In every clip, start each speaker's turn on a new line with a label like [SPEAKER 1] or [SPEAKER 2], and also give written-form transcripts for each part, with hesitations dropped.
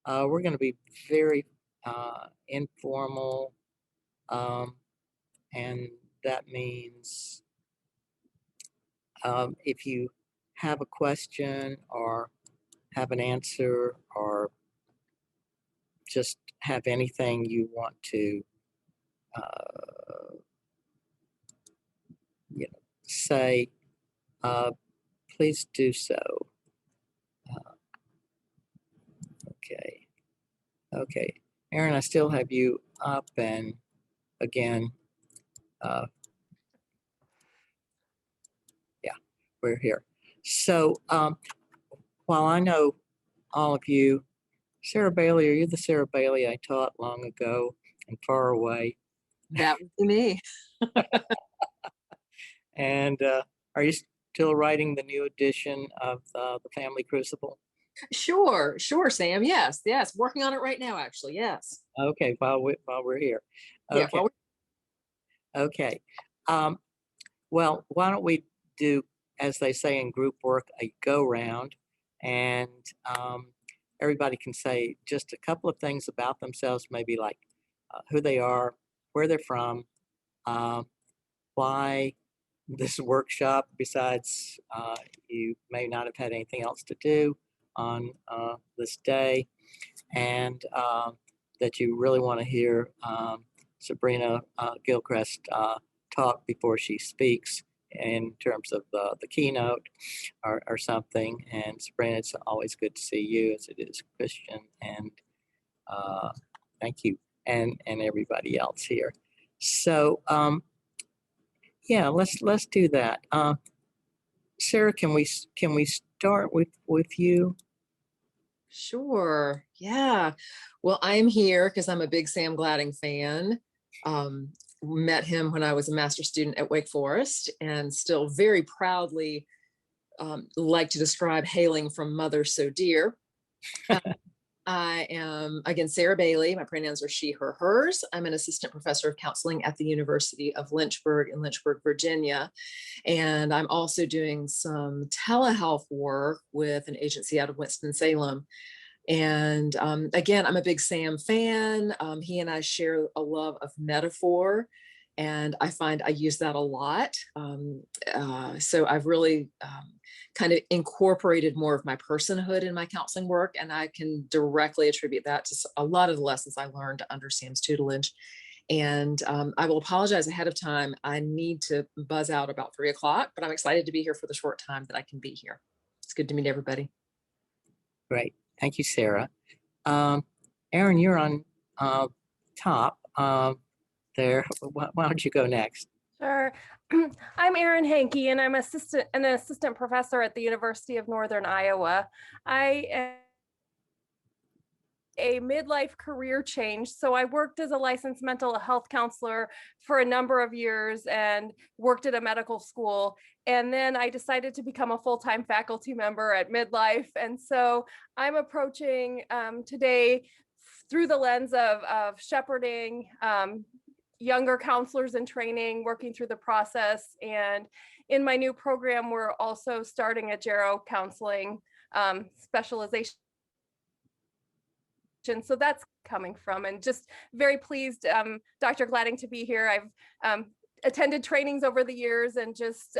[SPEAKER 1] We're going to be very informal, um, and that means if you have a question or have an answer or just have anything you want to uh, say, uh, please do so. Uh, okay. Okay. Aaron, I still have you up, and again, uh, yeah, we're here. So while I know all of you, Sarah Bailey, are you the Sarah Bailey I taught long ago and far away?
[SPEAKER 2] That would be me.
[SPEAKER 1] And are you still writing the new edition of the Family Crucible?
[SPEAKER 2] Sure, sure, Sam. Yes, yes. Working on it right now, actually. Yes.
[SPEAKER 1] Okay, while we're here.
[SPEAKER 2] Yeah.
[SPEAKER 1] Okay, okay. Um, well, why don't we do, as they say in group work, a go round, and everybody can say just a couple of things about themselves, maybe like who they are, where they're from, um, why this workshop, besides you may not have had anything else to do on this day, and that you really want to hear Sabrina Gilchrist talk before she speaks in terms of the keynote or something. And Sabrina, it's always good to see you as it is Christian, and uh, thank you, and everybody else here. So yeah, let's do that. Sarah, can we start with you?
[SPEAKER 2] Sure. Yeah. Well, I'm here because I'm a big Sam Gladding fan. Um, Met him when I was a master's student at Wake Forest and still very proudly like to describe hailing from mother so dear. I am, again, Sarah Bailey. My pronouns are she, her, hers. I'm an assistant professor of counseling at the University of Lynchburg in Lynchburg, Virginia. And I'm also doing some telehealth work with an agency out of Winston-Salem. And again, I'm a big Sam fan. He and I share a love of metaphor, and I find I use that a lot. So I've really kind of incorporated more of my personhood in my counseling work, and I can directly attribute that to a lot of the lessons I learned under Sam's tutelage. And I will apologize ahead of time. I need to buzz out about 3 o'clock, but I'm excited to be here for the short time that I can be here. It's good to meet everybody.
[SPEAKER 1] Great, thank you, Sarah. Um, Aaron, you're on top there. Why don't you go next?
[SPEAKER 3] Sure. I'm Erin Hankey, and I'm an assistant professor at the University of Northern Iowa. I am a midlife career change. So I worked as a licensed mental health counselor for a number of years and worked at a medical school. And then I decided to become a full-time faculty member at midlife. And so I'm approaching today through the lens of shepherding younger counselors in training, working through the process. And in my new program, we're also starting a gero counseling specialization. So that's coming from, and just very pleased, Dr. Gladding, to be here. I've attended trainings over the years and just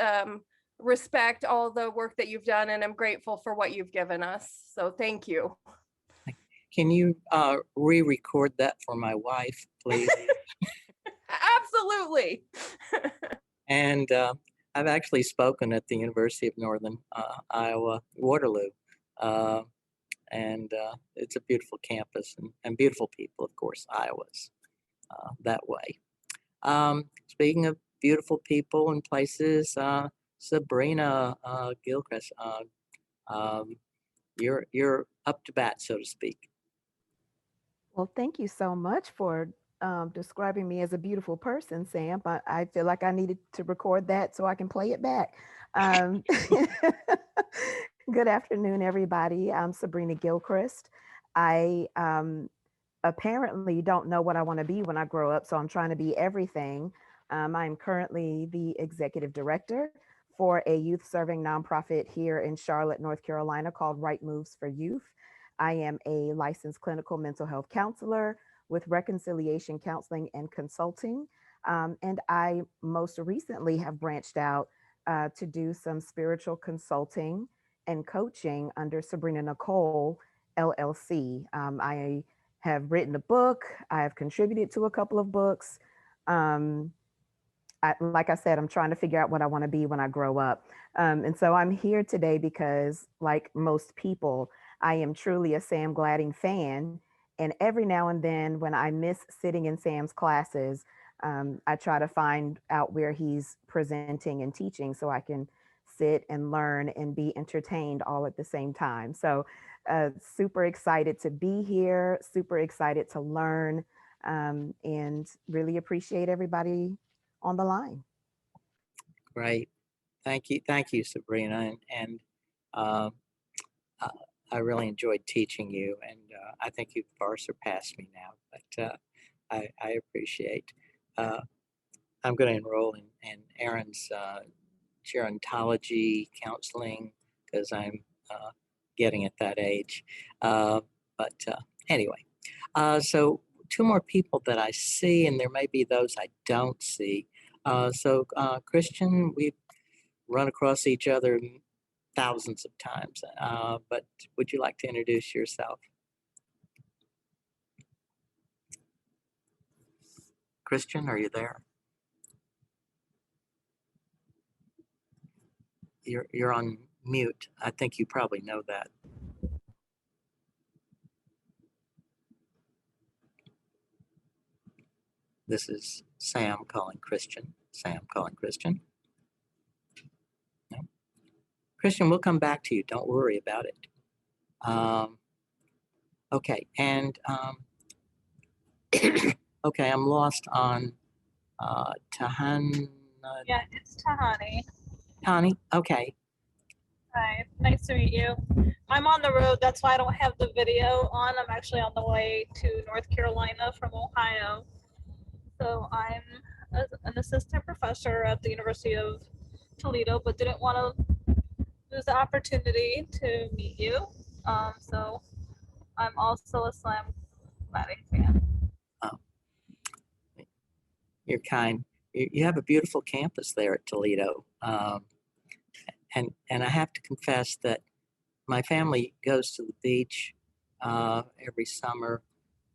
[SPEAKER 3] respect all the work that you've done, and I'm grateful for what you've given us. So thank you.
[SPEAKER 1] Can you re-record that for my wife, please?
[SPEAKER 3] Absolutely.
[SPEAKER 1] And I've actually spoken at the University of Northern Iowa, Waterloo. Uh, and it's a beautiful campus and beautiful people, of course. Iowa's that way. Speaking of beautiful people and places, Sabrina Gilchrist, um, you're up to bat, so to speak.
[SPEAKER 4] Well, thank you so much for describing me as a beautiful person, Sam. I feel like I needed to record that so I can play it back. Um, Good afternoon, everybody. I'm Sabrina Gilchrist. I apparently don't know what I want to be when I grow up, so I'm trying to be everything. I'm currently the executive director for a youth serving nonprofit here in Charlotte, North Carolina called Right Moves for Youth. I am a licensed clinical mental health counselor with Reconciliation Counseling and Consulting. And I most recently have branched out to do some spiritual consulting and coaching under Sabrina Nicole LLC. I have written a book. I have contributed to a couple of books. Like I said, I'm trying to figure out what I want to be when I grow up. And so I'm here today because, like most people, I am truly a Sam Gladding fan. And every now and then, when I miss sitting in Sam's classes, I try to find out where he's presenting and teaching so I can sit and learn and be entertained all at the same time. So, super excited to be here, super excited to learn, and really appreciate everybody on the line.
[SPEAKER 1] Great. Thank you, Sabrina. And uh, uh, I really enjoyed teaching you, and I think you've far surpassed me now, but I appreciate. Uh, I'm going to enroll in Aaron's gerontology counseling because I'm getting at that age. But anyway, so two more people that I see, and there may be those I don't see. Christian, we've run across each other thousands of times, but would you like to introduce yourself? Christian, are you there? You're on mute. I think you probably know that. This is Sam calling Christian. Sam calling Christian. No. Christian, we'll come back to you. Don't worry about it. Okay, and okay, I'm lost on Tahani.
[SPEAKER 5] Yeah, it's Tahani.
[SPEAKER 1] Tahani, okay.
[SPEAKER 5] Hi, nice to meet you. I'm on the road, that's why I don't have the video on. I'm actually on the way to North Carolina from Ohio. So I'm an assistant professor at the University of Toledo, but didn't want to lose the opportunity to meet you. So I'm also a Sam Gladding fan.
[SPEAKER 1] You're kind. You have a beautiful campus there at Toledo. And I have to confess that my family goes to the beach every summer,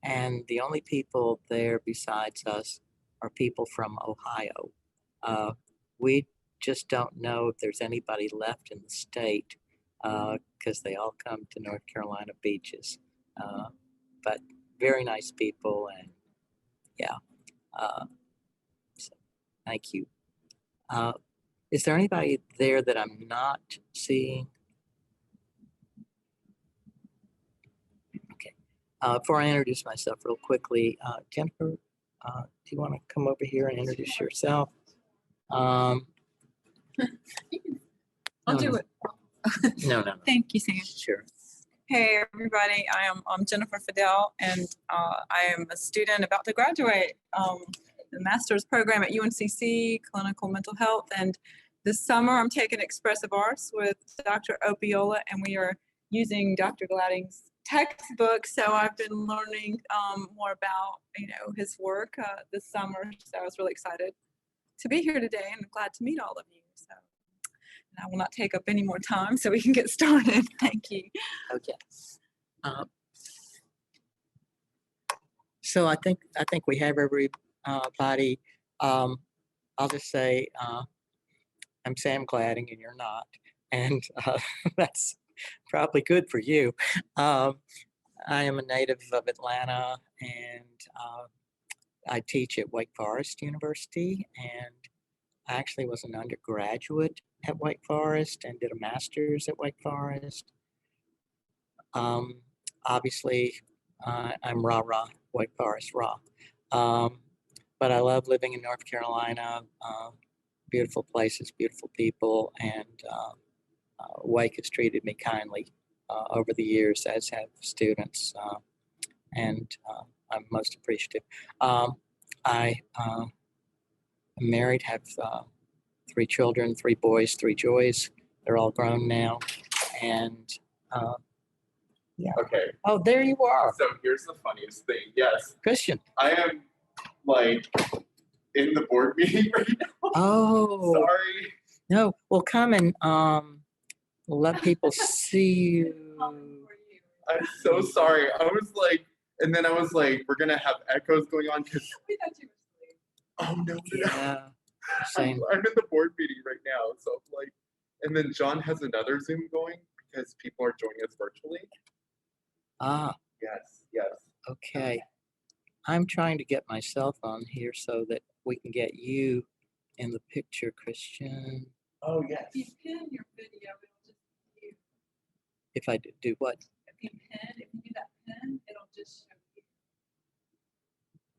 [SPEAKER 1] and the only people there besides us are people from Ohio. We just don't know if there's anybody left in the state because they all come to North Carolina beaches. But very nice people, and yeah. So thank you. Is there anybody there that I'm not seeing? Okay. Before I introduce myself real quickly, Jennifer, do you want to come over here and introduce yourself?
[SPEAKER 6] I'll
[SPEAKER 1] No,
[SPEAKER 6] do
[SPEAKER 1] no.
[SPEAKER 6] it.
[SPEAKER 1] No.
[SPEAKER 6] Thank you, Sam.
[SPEAKER 1] Sure.
[SPEAKER 6] Hey, everybody. I'm Jennifer Fidel, and I am a student about to graduate the master's program at UNCC, Clinical Mental Health. And this summer, I'm taking Expressive Arts with Dr. Opiola, and we are using Dr. Gladding's textbook. So I've been learning more about, his work this summer. So I was really excited to be here today, and I'm glad to meet all of you. So. And I will not take up any more time so we can get started. Thank you.
[SPEAKER 1] Okay. So I think we have everybody. I'll just say I'm Sam Gladding and you're not, and that's probably good for you. I am a native of Atlanta, and I teach at Wake Forest University, and I actually was an undergraduate at Wake Forest and did a master's at Wake Forest. Obviously, I'm rah-rah, Wake Forest rah. But I love living in North Carolina, beautiful places, beautiful people, and Wake has treated me kindly over the years, as have students, and I'm most appreciative. I am married, have 3 children, 3 boys, 3 joys. They're all grown now, and
[SPEAKER 7] Okay,
[SPEAKER 1] Oh, there you are,
[SPEAKER 7] so here's the funniest thing. Yes,
[SPEAKER 1] Christian.
[SPEAKER 7] I am like in the board meeting right now.
[SPEAKER 1] Oh,
[SPEAKER 7] Sorry.
[SPEAKER 1] no, well, come and let people see you.
[SPEAKER 7] I'm so sorry. I was like, and then I was like, we're gonna have echoes going on because. Oh no, no, no.
[SPEAKER 1] Yeah, same.
[SPEAKER 7] I'm in the board meeting right now, so I'm like, and then John has another Zoom going because people are joining us virtually.
[SPEAKER 1] Ah,
[SPEAKER 7] Yes, yes.
[SPEAKER 1] okay. I'm trying to get myself on here so that we can get you in the picture, Christian.
[SPEAKER 7] Oh yes.
[SPEAKER 6] If you pin your video, it'll just you.
[SPEAKER 1] If I do what?
[SPEAKER 6] If you do that pin, it'll just show you.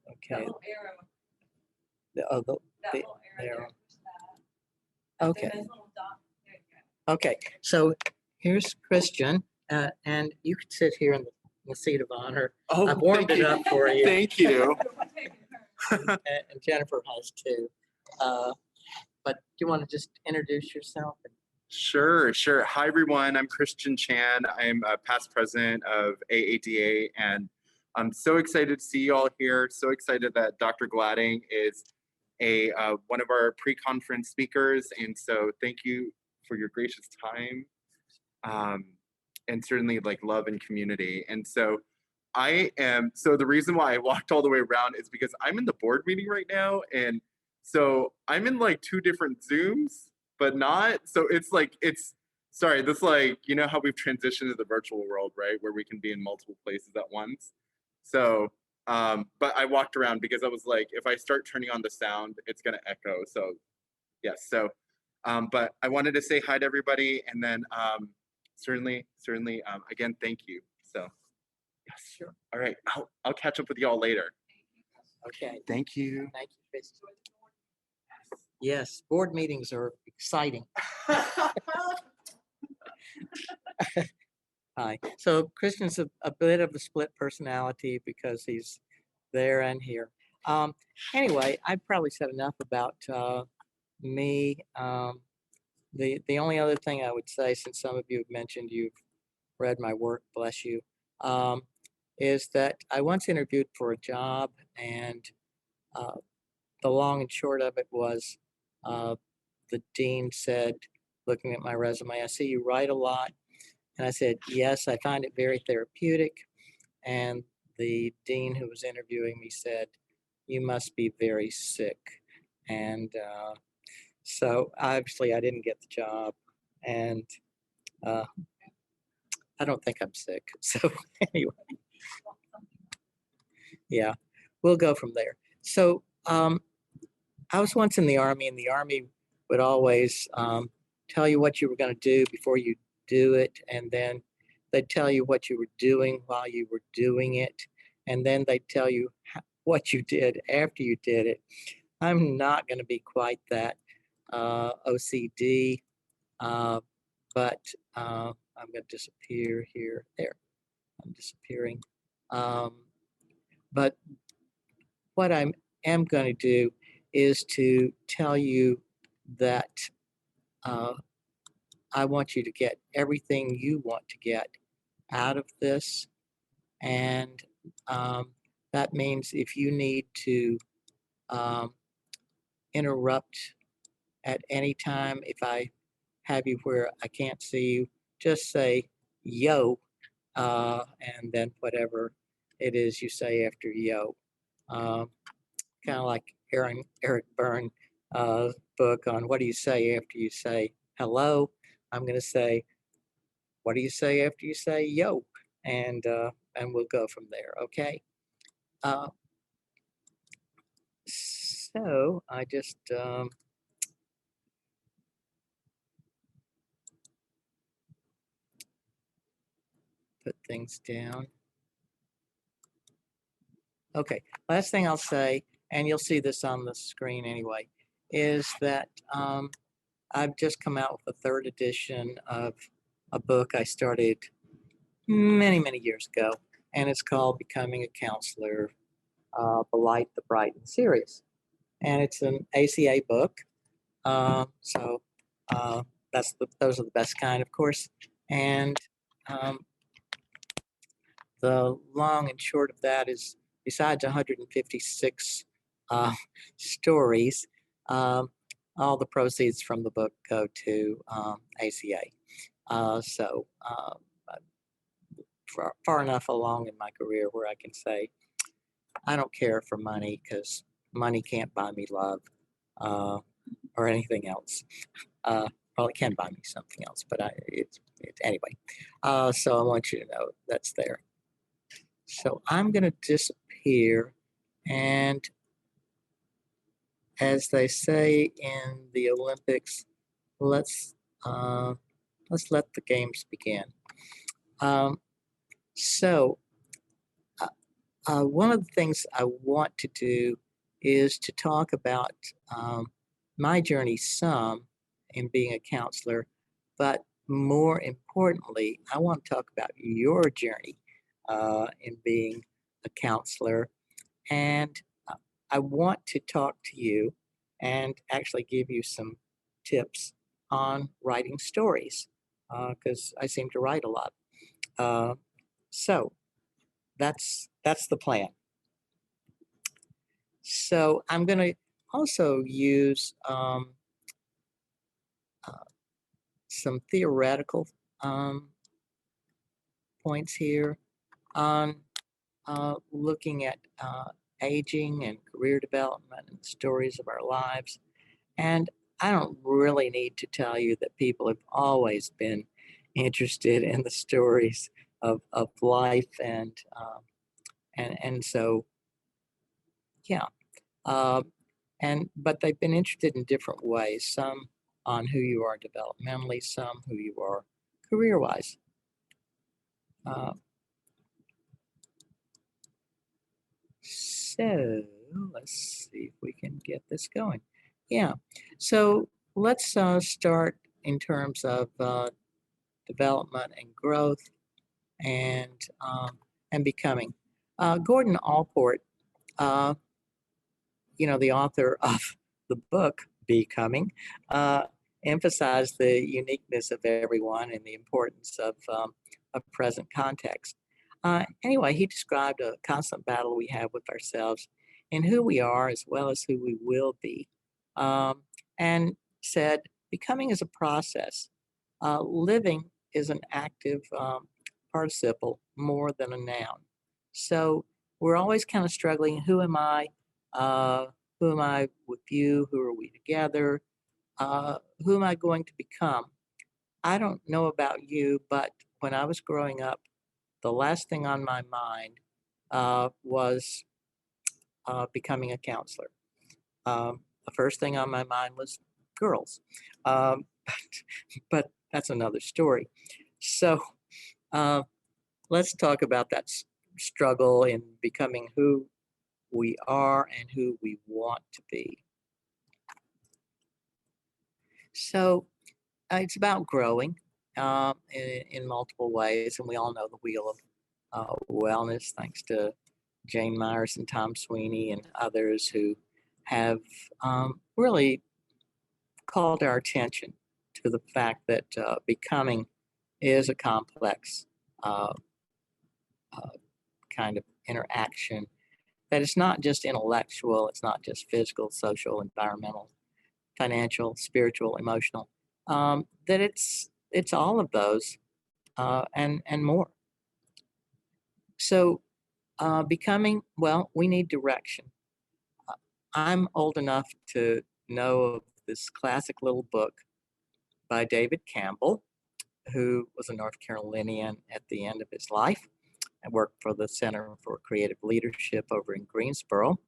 [SPEAKER 6] That
[SPEAKER 1] Okay.
[SPEAKER 6] little arrow,
[SPEAKER 1] Oh,
[SPEAKER 6] that
[SPEAKER 1] the
[SPEAKER 6] little arrow there,
[SPEAKER 1] arrow.
[SPEAKER 6] push that.
[SPEAKER 1] Okay.
[SPEAKER 6] Those little dots, there you go.
[SPEAKER 1] Okay, so here's Christian, and you can sit here in the seat of honor.
[SPEAKER 7] Oh,
[SPEAKER 1] I've warmed
[SPEAKER 7] thank
[SPEAKER 1] it
[SPEAKER 7] you.
[SPEAKER 1] up for you,
[SPEAKER 7] Thank you.
[SPEAKER 1] and Jennifer has too. But do you want to just introduce yourself?
[SPEAKER 7] Sure, sure. Hi, everyone. I'm Christian Chan. I'm a past president of AADA, and I'm so excited to see you all here. So excited that Dr. Gladding is one of our pre-conference speakers, and so thank you for your gracious time, and certainly like love and community. And so so the reason why I walked all the way around is because I'm in the board meeting right now, and so I'm in like 2 different Zooms, but not, so it's like, sorry, this like, you know how we've transitioned to the virtual world, right? Where we can be in multiple places at once. So, but I walked around because I was like, if I start turning on the sound, it's gonna echo. So yes, so, but I wanted to say hi to everybody, and then certainly, again, thank you. So, yes, sure. All right, I'll catch up with y'all later.
[SPEAKER 1] Okay,
[SPEAKER 7] Thank you.
[SPEAKER 1] thank you, Christian. Yes, board meetings are exciting. Hi. So Christian's a bit of a split personality because he's there and here. Anyway, I probably said enough about me. The only other thing I would say, since some of you have mentioned you've read my work, bless you, is that I once interviewed for a job, and the long and short of it was the dean said, looking at my resume, I see you write a lot. And I said, yes, I find it very therapeutic. And the dean who was interviewing me said, you must be very sick. And so obviously I didn't get the job. And I don't think I'm sick. So anyway, yeah, we'll go from there. So I was once in the Army, and the Army would always tell you what you were going to do before you do it, and then they'd tell you what you were doing while you were doing it, and then they'd tell you what you did after you did it. I'm not going to be quite that OCD, but I'm going to disappear here. There, I'm disappearing. But what I am going to do is to tell you that I want you to get everything you want to get out of this. And that means if you need to interrupt at any time, if I have you where I can't see you, just say yo, and then whatever it is you say after yo. Kind of like Eric Berne book on what do you say after you say hello. I'm going to say, what do you say after you say yo? And we'll go from there, okay? So I just put things down. Okay, last thing I'll say, and you'll see this on the screen anyway, is that I've just come out with the 3rd edition of a book I started many, many years ago, and it's called Becoming a Counselor, The Light, the Bright, and Serious. And it's an ACA book, so those are the best kind, of course. And the long and short of that is, besides 156 stories, um, all the proceeds from the book go to ACA. So far enough along in my career where I can say I don't care for money because money can't buy me love or anything else. Well, it can buy me something else, but anyway. So I want you to know that's there. So I'm going to disappear, and as they say in the Olympics, let's uh, let's let the games begin. Um, so one of the things I want to do is to talk about my journey some in being a counselor, but more importantly, I want to talk about your journey in being a counselor. And I want to talk to you and actually give you some tips on writing stories because I seem to write a lot. So that's the plan. So I'm going to also use uh, some theoretical um, points here on looking at aging and career development and stories of our lives. And I don't really need to tell you that people have always been interested in the stories of life and so yeah. But they've been interested in different ways, some on who you are developmentally, some who you are career-wise. So let's see if we can get this going. Yeah, so let's start in terms of development and growth and becoming. Gordon Allport, uh, the author of the book Becoming, emphasized the uniqueness of everyone and the importance of present context. Anyway, he described a constant battle we have with ourselves and who we are as well as who we will be, and said becoming is a process. Living is an active participle more than a noun. So we're always kind of struggling. Who am I? Who am I with you? Who are we together? Who am I going to become? I don't know about you, but when I was growing up, the last thing on my mind was becoming a counselor. The first thing on my mind was girls, um, but that's another story. So uh, let's talk about that struggle in becoming who we are and who we want to be. So it's about growing in multiple ways, and we all know the wheel of wellness, thanks to Jane Myers and Tom Sweeney and others who have really called our attention to the fact that becoming is a complex uh, uh, kind of interaction, that it's not just intellectual, it's not just physical, social, environmental, financial, spiritual, emotional, that it's all of those and more. So becoming, well, we need direction. I'm old enough to know of this classic little book by David Campbell, who was a North Carolinian at the end of his life and worked for the Center for Creative Leadership over in Greensboro.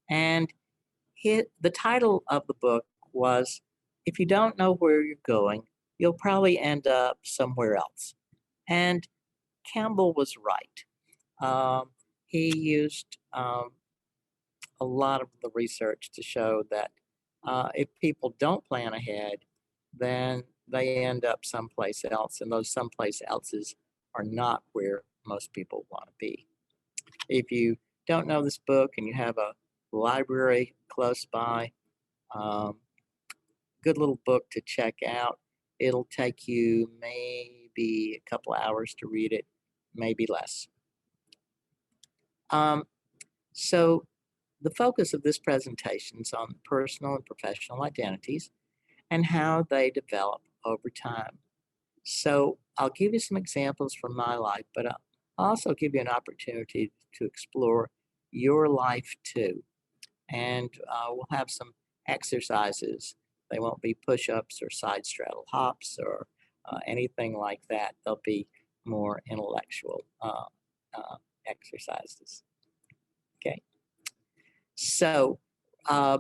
[SPEAKER 1] And the title of the book was, If You Don't Know Where You're Going, You'll Probably End Up Somewhere Else. And Campbell was right. He used a lot of the research to show that if people don't plan ahead, then they end up someplace else, and those someplace else's are not where most people want to be. If you don't know this book and you have a library close by, good little book to check out. It'll take you maybe a couple hours to read it, maybe less. So the focus of this presentation is on personal and professional identities and how they develop over time. So I'll give you some examples from my life, but I'll also give you an opportunity to explore your life too. And we'll have some exercises. They won't be push-ups or side straddle hops or anything like that. They'll be more intellectual exercises. Okay. So I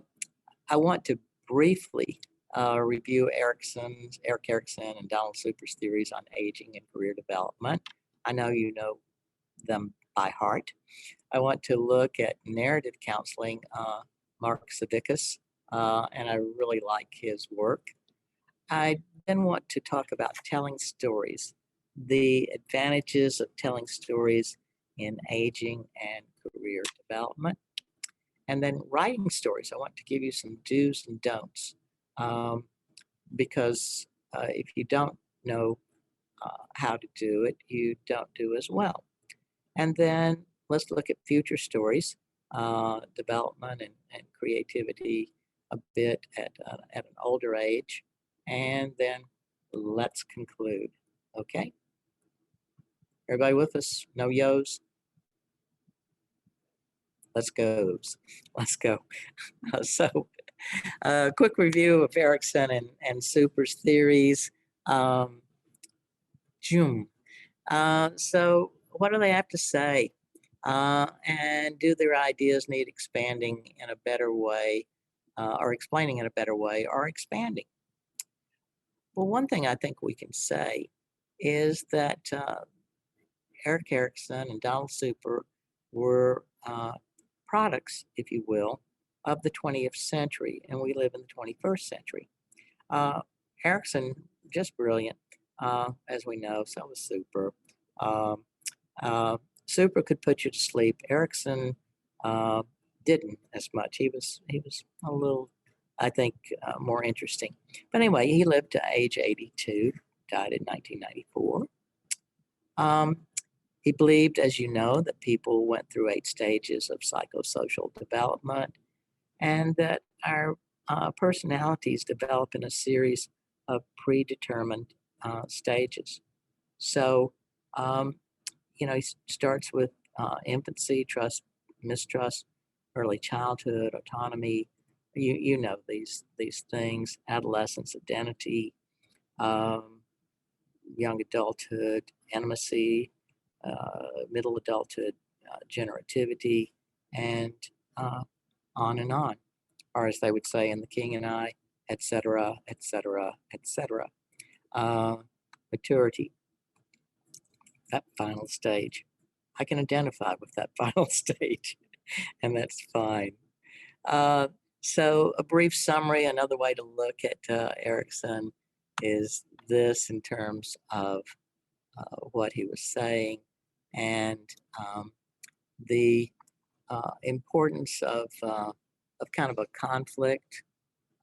[SPEAKER 1] want to briefly review Eric Erikson and Donald Super's theories on aging and career development. I know you know them by heart. I want to look at narrative counseling, Mark Savickas, and I really like his work. I then want to talk about telling stories, the advantages of telling stories in aging and career development. And then writing stories, I want to give you some do's and don'ts, because if you don't know how to do it, you don't do as well. And then let's look at future stories, development and creativity a bit at an older age. And then let's conclude. Okay? Everybody with us? No yos? Let's go. Let's go. So, quick review of Erikson and Super's theories. So, what do they have to say? And do their ideas need expanding in a better way, or explaining in a better way, or expanding? Well, one thing I think we can say is that Erik Erikson and Donald Super were products, if you will, of the 20th century, and we live in the 21st century. Erikson, just brilliant, as we know, so was Super. Super could put you to sleep. Erikson didn't as much. He was a little, I think, more interesting. But anyway, he lived to age 82, died in 1994. He believed, as you know, that people went through 8 stages of psychosocial development, and that our personalities develop in a series of predetermined stages. So, he starts with infancy, trust, mistrust, early childhood, autonomy. You know these things: adolescence, identity, young adulthood, intimacy, middle adulthood, generativity, and on and on, or as they would say in The King and I, etc., etc., etc. Maturity, that final stage. I can identify with that final stage, and that's fine. So a brief summary, another way to look at Erikson is this in terms of what he was saying, and the importance of kind of a conflict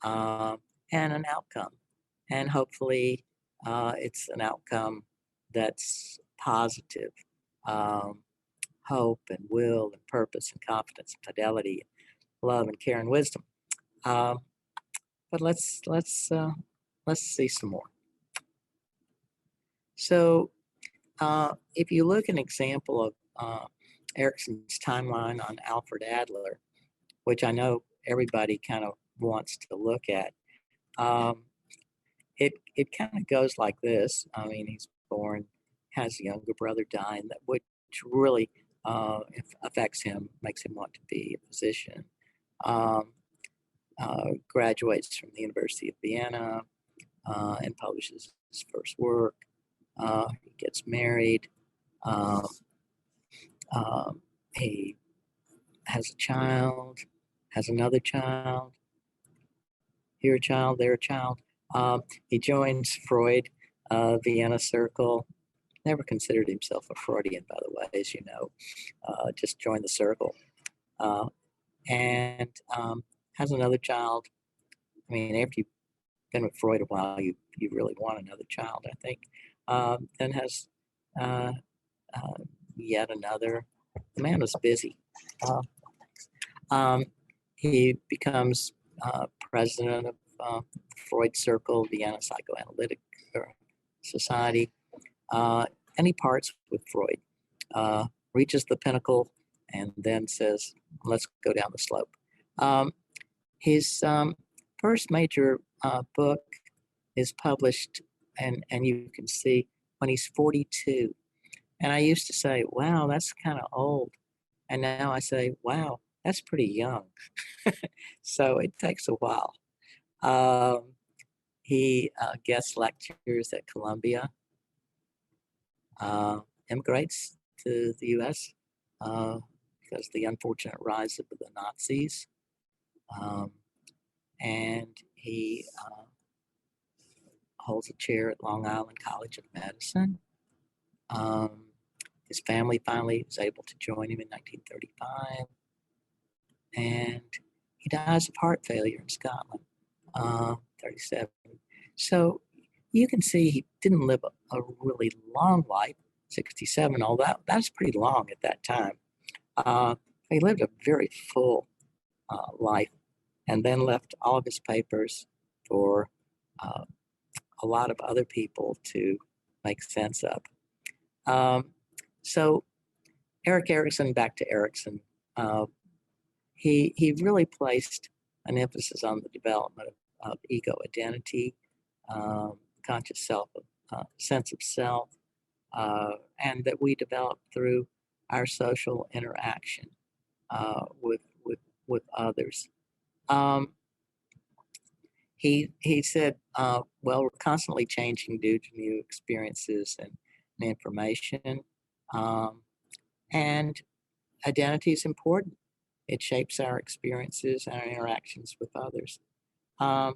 [SPEAKER 1] and an outcome. And hopefully it's an outcome that's positive. Hope and will and purpose and confidence and fidelity, love and care and wisdom. But let's see some more. So if you look at an example of Erikson's timeline on Alfred Adler, which I know everybody kind of wants to look at, it kind of goes like this. I mean, he's born, has a younger brother dying, which really affects him, makes him want to be a physician. Graduates from the University of Vienna and publishes his first work. He gets married. He has a child, has another child, here a child, there a child. He joins Freud, Vienna Circle. Never considered himself a Freudian, by the way, as you know. Just joined the circle. And has another child. I mean, after you've been with Freud a while, you really want another child, I think. Then has yet another, the man was busy. Uh, um, he becomes president of Freud Circle, Vienna Psychoanalytic Society, and he parts with Freud, reaches the pinnacle, and then says, let's go down the slope. His first major book is published, and you can see when he's 42. And I used to say, wow, that's kind of old. And now I say, wow, that's pretty young. So it takes a while. He guest lectures at Columbia, immigrates to the US because of the unfortunate rise of the Nazis. And he holds a chair at Long Island College of Medicine. His family finally was able to join him in 1935. And he dies of heart failure in Scotland, 37. So you can see he didn't live a really long life, 67, although that's pretty long at that time. He lived a very full life, and then left all of his papers for a lot of other people to make sense of. So Erik Erikson, back to Erikson, he really placed an emphasis on the development of ego identity, conscious self, sense of self, and that we develop through our social interaction with others. He said, well, we're constantly changing due to new experiences and information, and identity is important. It shapes our experiences and our interactions with others. And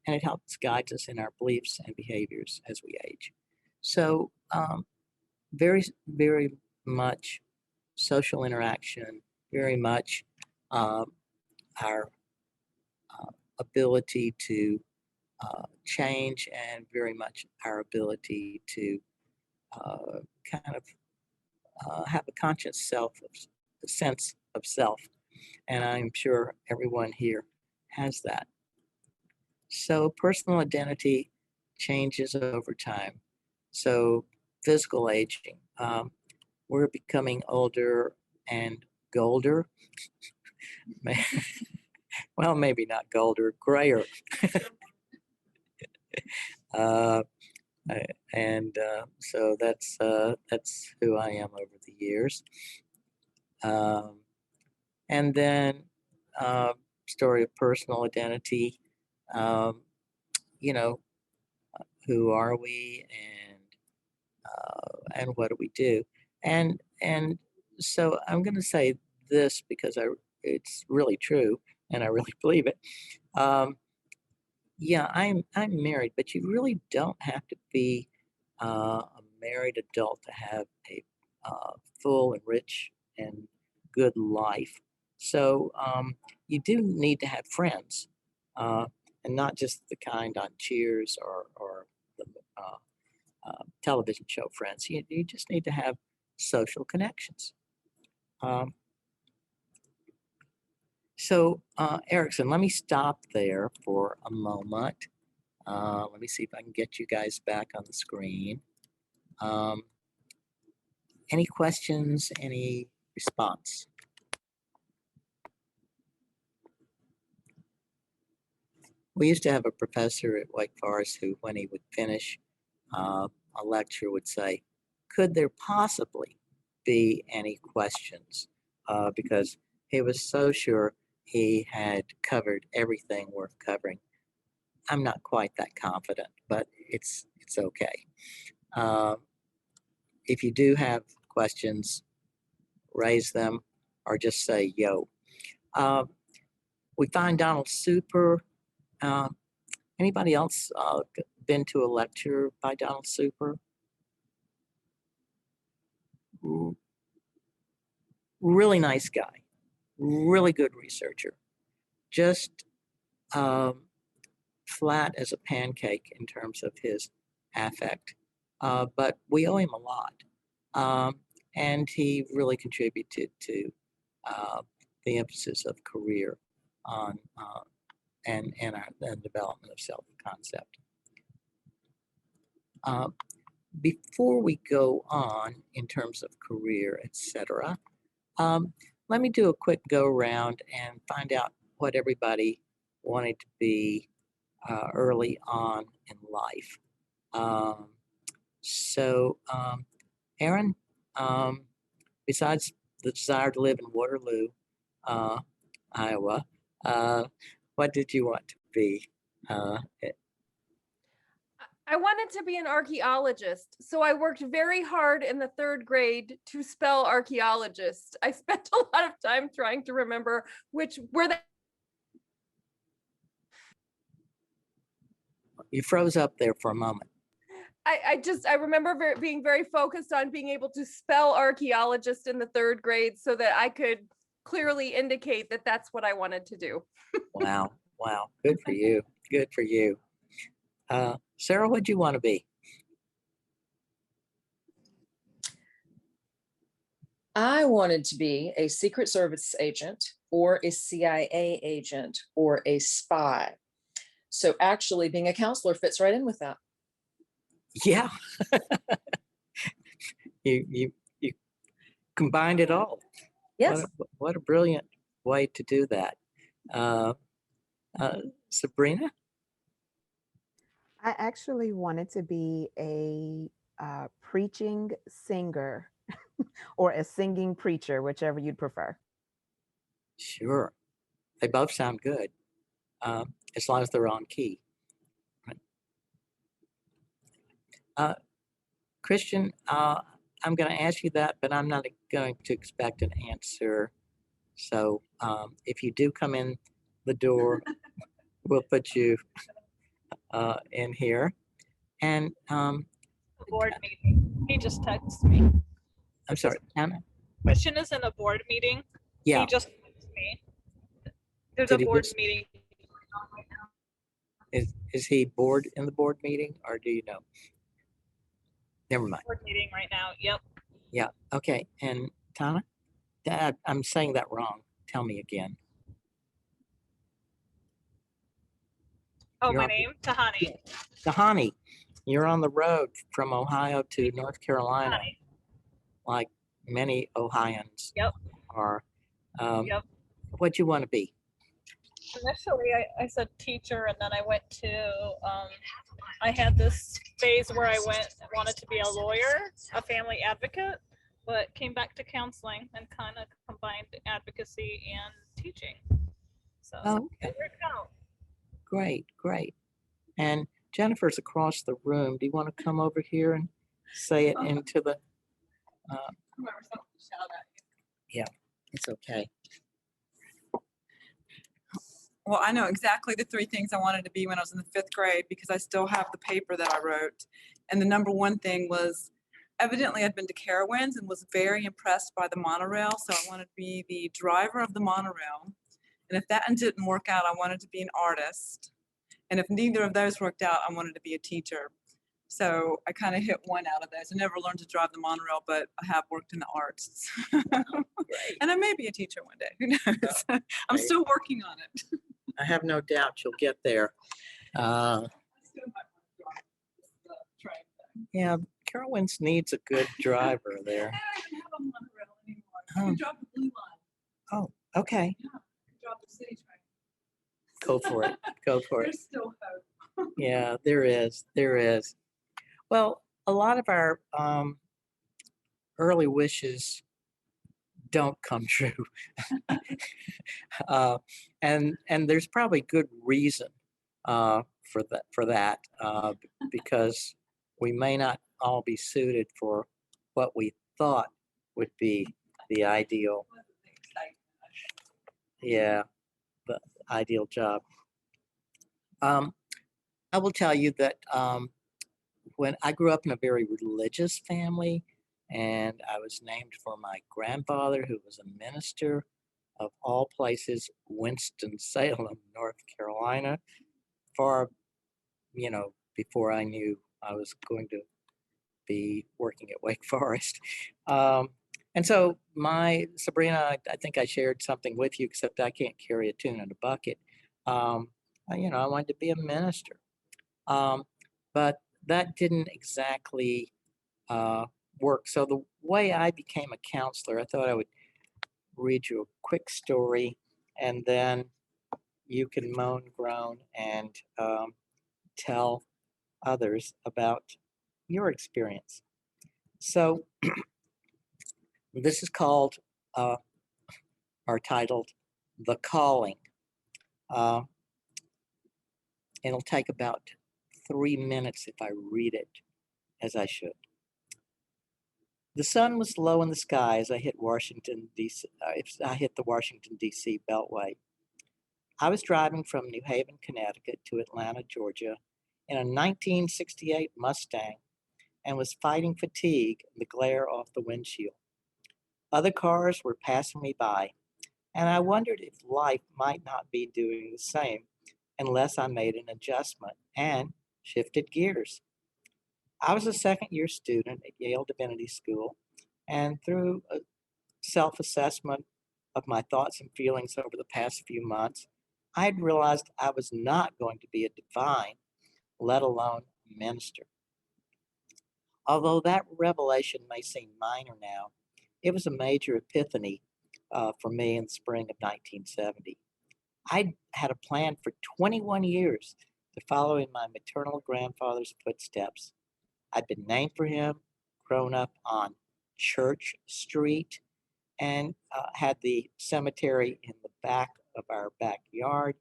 [SPEAKER 1] it helps guide us in our beliefs and behaviors as we age. So very, very much social interaction, very much our ability to change, and very much our ability to kind of have a conscious sense of self. And I'm sure everyone here has that. So personal identity changes over time. So physical aging, we're becoming older and golder. Well, maybe not golder, grayer. So that's who I am over the years. And then story of personal identity. You know, who are we, and what do we do? And so I'm going to say this because it's really true, and I really believe it. Yeah, I'm married, but you really don't have to be a married adult to have a full and rich and good life. So you do need to have friends, and not just the kind on Cheers or the television show friends. You just need to have social connections. So Erikson, let me stop there for a moment. Let me see if I can get you guys back on the screen. Any questions, any response? We used to have a professor at Wake Forest who, when he would finish a lecture, would say, could there possibly be any questions? Because he was so sure he had covered everything worth covering. I'm not quite that confident, but it's okay. If you do have questions, raise them or just say yo. We find Donald Super. Anybody else been to a lecture by Donald Super? Really nice guy, really good researcher, just flat as a pancake in terms of his affect, but we owe him a lot. and he really contributed to the emphasis of career on and our the development of self-concept. Before we go on in terms of career, etc., let me do a quick go around and find out what everybody wanted to be early on in life. Aaron, besides the desire to live in Waterloo, Iowa, what did you want to be?
[SPEAKER 3] I wanted to be an archaeologist, so I worked very hard in the 3rd grade to spell archaeologist. I spent a lot of time trying to remember where the
[SPEAKER 1] You froze up there for a moment.
[SPEAKER 3] I remember being very focused on being able to spell archaeologist in the 3rd grade so that I could clearly indicate that that's what I wanted to do.
[SPEAKER 1] Wow, wow, good for you, good for you. Sarah, what'd you want to be?
[SPEAKER 2] I wanted to be a Secret Service agent or a CIA agent or a spy. So actually being a counselor fits right in with that.
[SPEAKER 1] Yeah, you combined it all.
[SPEAKER 2] Yes.
[SPEAKER 1] What a brilliant way to do that. Sabrina?
[SPEAKER 4] I actually wanted to be a preaching singer or a singing preacher, whichever you'd prefer.
[SPEAKER 1] Sure, they both sound good, as long as they're on key. Right. Christian, I'm going to ask you that, but I'm not going to expect an answer. So if you do come in the door, we'll put you in here. And
[SPEAKER 5] Board meeting. He just texted me.
[SPEAKER 1] I'm sorry, Anna?
[SPEAKER 5] Christian is in a board meeting.
[SPEAKER 1] Yeah,
[SPEAKER 5] He just texted me. There's
[SPEAKER 1] Did
[SPEAKER 5] a
[SPEAKER 1] he
[SPEAKER 5] board
[SPEAKER 1] just-
[SPEAKER 5] meeting.
[SPEAKER 1] is he bored in the board meeting, or do you know? Never mind.
[SPEAKER 5] Board meeting right now. Yep.
[SPEAKER 1] Yeah, okay. And Tana? Dad, I'm saying that wrong. Tell me again.
[SPEAKER 5] Oh,
[SPEAKER 1] You're
[SPEAKER 5] my
[SPEAKER 1] on-
[SPEAKER 5] name? Tahani.
[SPEAKER 1] Tahani, you're on the road from Ohio to North Carolina,
[SPEAKER 5] Tahani.
[SPEAKER 1] like many Ohioans
[SPEAKER 5] Yep.
[SPEAKER 1] are.
[SPEAKER 5] Yep.
[SPEAKER 1] What you want to be?
[SPEAKER 5] Initially, I said teacher, and then I went to, I had this phase where I wanted to be a lawyer, a family advocate, but came back to counseling and kind of combined advocacy and teaching. So
[SPEAKER 1] Oh, okay.
[SPEAKER 5] it worked out.
[SPEAKER 1] Great, great. And Jennifer's across the room. Do you want to come over here and say it into the? Yeah, it's okay.
[SPEAKER 6] Well, I know exactly the 3 things I wanted to be when I was in the 5th grade because I still have the paper that I wrote. And the number 1 thing was evidently I'd been to Carowinds and was very impressed by the monorail. So I wanted to be the driver of the monorail. And if that didn't work out, I wanted to be an artist. And if neither of those worked out, I wanted to be a teacher. So I kind of hit one out of those. I never learned to drive the monorail, but I have worked in the arts. And I may be a teacher one day. Who knows? I'm
[SPEAKER 1] Great.
[SPEAKER 6] still working on it.
[SPEAKER 1] I have no doubt you'll get there. Yeah, Carowinds needs a good driver there. Oh. Oh, okay. Go for it. Go for it. Yeah, there is. There is. Well, a lot of our early wishes don't come true. And there's probably good reason for that because we may not all be suited for what we thought would be the ideal, the ideal job. I will tell you that when I grew up in a very religious family, and I was named for my grandfather, who was a minister of all places, Winston-Salem, North Carolina, far, before I knew I was going to be working at Wake Forest. And so Sabrina, I think I shared something with you, except I can't carry a tune in a bucket. I wanted to be a minister. Um, but that didn't exactly work. So the way I became a counselor, I thought I would read you a quick story, and then you can moan, groan, and tell others about your experience. So this is called or titled "The Calling." Uh, It'll take about 3 minutes if I read it as I should. The sun was low in the sky as I hit Washington, D.C. I hit the Washington, D.C. Beltway. I was driving from New Haven, Connecticut to Atlanta, Georgia in a 1968 Mustang and was fighting fatigue and the glare off the windshield. Other cars were passing me by, and I wondered if life might not be doing the same unless I made an adjustment and shifted gears. I was a second year student at Yale Divinity School, and through a self assessment of my thoughts and feelings over the past few months, I had realized I was not going to be a divine, let alone a minister. Although that revelation may seem minor now, it was a major epiphany for me in the spring of 1970. I had a plan for 21 years to follow in my maternal grandfather's footsteps. I'd been named for him, grown up on Church Street, and had the cemetery in the back of our backyard,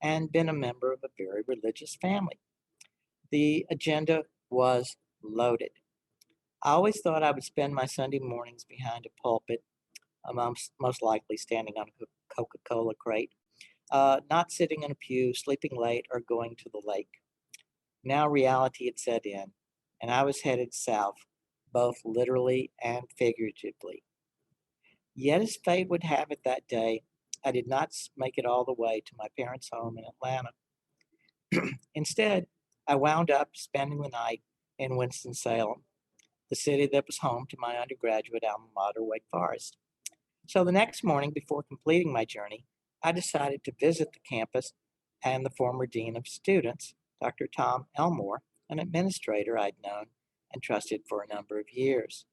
[SPEAKER 1] and been a member of a very religious family. The agenda was loaded. I always thought I would spend my Sunday mornings behind a pulpit, most likely standing on a Coca-Cola crate, not sitting in a pew, sleeping late, or going to the lake. Now reality had set in, and I was headed south, both literally and figuratively. Yet, as fate would have it that day, I did not make it all the way to my parents' home in Atlanta. Instead, I wound up spending the night in Winston-Salem, the city that was home to my undergraduate alma mater, Wake Forest. So the next morning, before completing my journey, I decided to visit the campus and the former dean of students, Dr. Tom Elmore, an administrator I'd known and trusted for a number of years.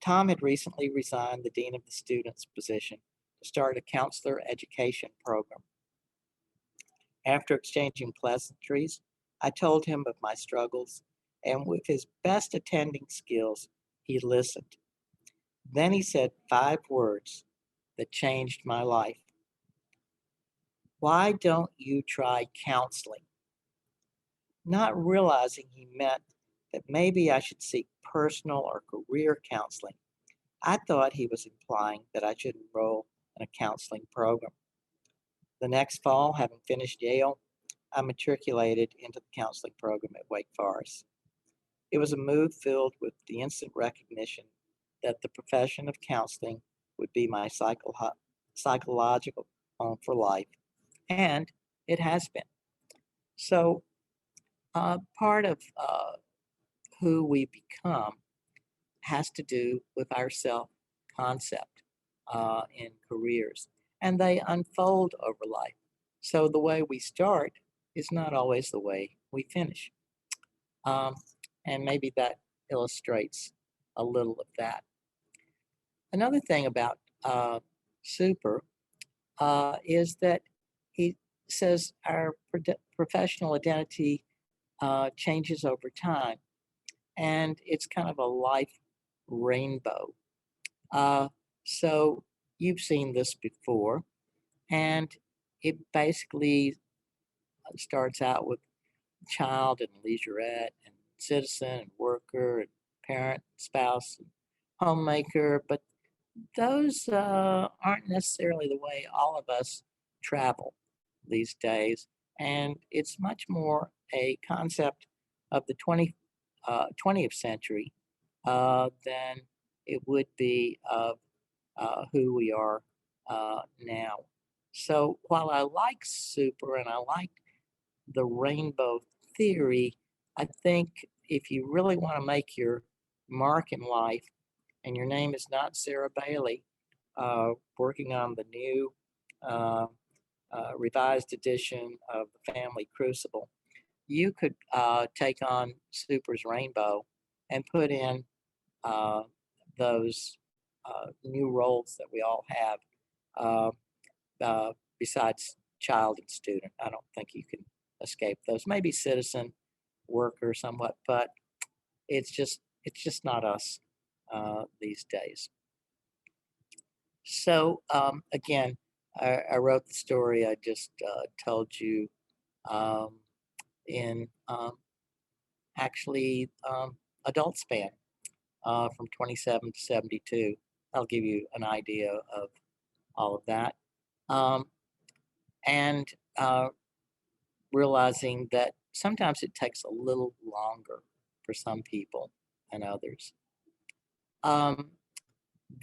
[SPEAKER 1] Tom had recently resigned the dean of the students position to start a counselor education program. After exchanging pleasantries, I told him of my struggles, and with his best attending skills, he listened. Then he said 5 words that changed my life. Why don't you try counseling? Not realizing he meant that maybe I should seek personal or career counseling, I thought he was implying that I should enroll in a counseling program. The next fall, having finished Yale, I matriculated into the counseling program at Wake Forest. It was a move filled with the instant recognition that the profession of counseling would be my psychological home for life, and it has been. So, part of who we become has to do with our self concept in careers, and they unfold over life. So, the way we start is not always the way we finish. Um, and maybe that illustrates a little of that. Another thing about Super is that he says our professional identity changes over time, and it's kind of a life rainbow. Uh, so you've seen this before, and it basically starts out with child and leisureette and citizen and worker and parent, spouse, and homemaker, but those aren't necessarily the way all of us travel these days. And it's much more a concept of the 20th century than it would be of who we are now. So while I like super and I like the rainbow theory, I think if you really want to make your mark in life, and your name is not Sarah Bailey, working on the new revised edition of the Family Crucible, you could take on Super's Rainbow and put in those new roles that we all have uh, besides child and student. I don't think you can escape those. Maybe citizen, worker, somewhat, but it's just not us these days. So again, I wrote the story I just told you in actually adult span from 27 to 72. I'll give you an idea of all of that. And realizing that sometimes it takes a little longer for some people than others.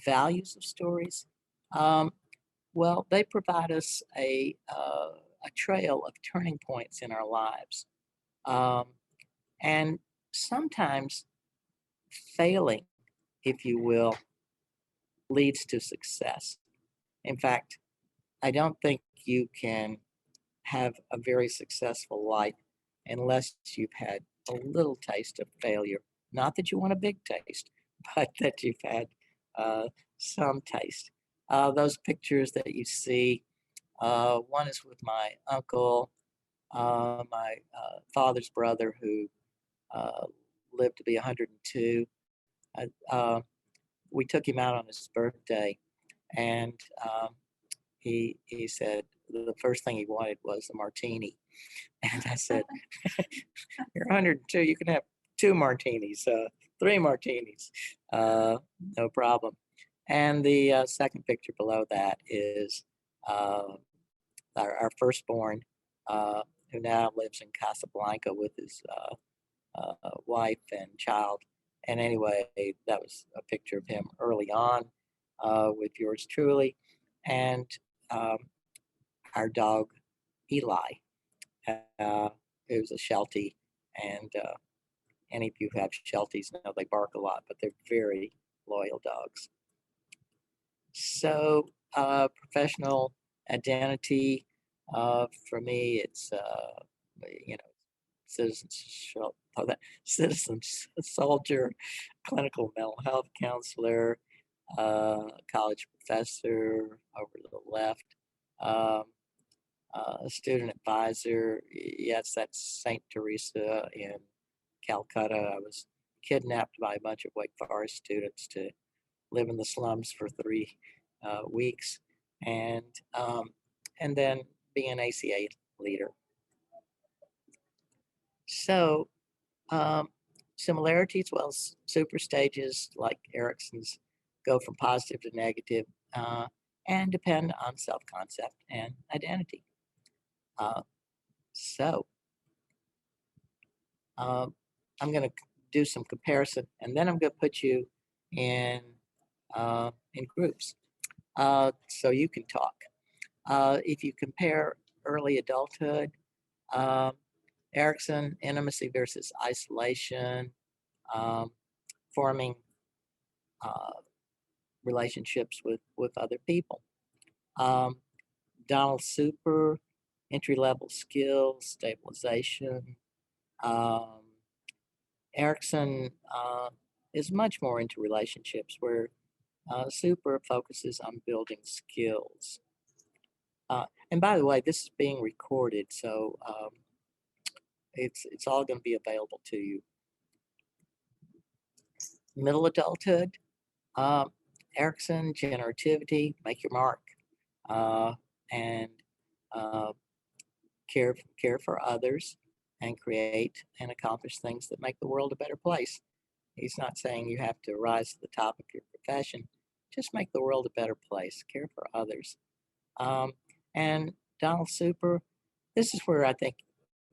[SPEAKER 1] Values of stories. Well, they provide us a trail of turning points in our lives. And sometimes failing, if you will, leads to success. In fact, I don't think you can have a very successful life unless you've had a little taste of failure. Not that you want a big taste, but that you've had some taste. Those pictures that you see, one is with my uncle, my father's brother who lived to be 102. We took him out on his birthday, and he said the first thing he wanted was a martini. And I said, "You're 102. You can have 2 martinis, 3 martinis, no problem." And the second picture below that is our firstborn, who now lives in Casablanca with his wife and child. And anyway, that was a picture of him early on with yours truly. And our dog, Eli, who's a Sheltie. And any of you who have Shelties know they bark a lot, but they're very loyal dogs. So professional identity, for me, it's, citizen soldier, clinical mental health counselor, college professor over to the left, student advisor. Yes, that's St. Teresa in Calcutta. I was kidnapped by a bunch of Wake Forest students to live in the slums for 3 weeks, and then be an ACA leader. So similarities, well, super stages like Erikson's go from positive to negative and depend on self-concept and identity. So I'm going to do some comparison, and then I'm going to put you in groups so you can talk. If you compare early adulthood, Erikson, intimacy versus isolation, forming relationships with other people. Donald Super, entry-level skills, stabilization. Erikson is much more into relationships, where Super focuses on building skills. And by the way, this is being recorded, so it's all going to be available to you. Middle adulthood, Erikson, generativity, make your mark, and care for others, and create and accomplish things that make the world a better place. He's not saying you have to rise to the top of your profession. Just make the world a better place. Care for others. And Donald Super, this is where I think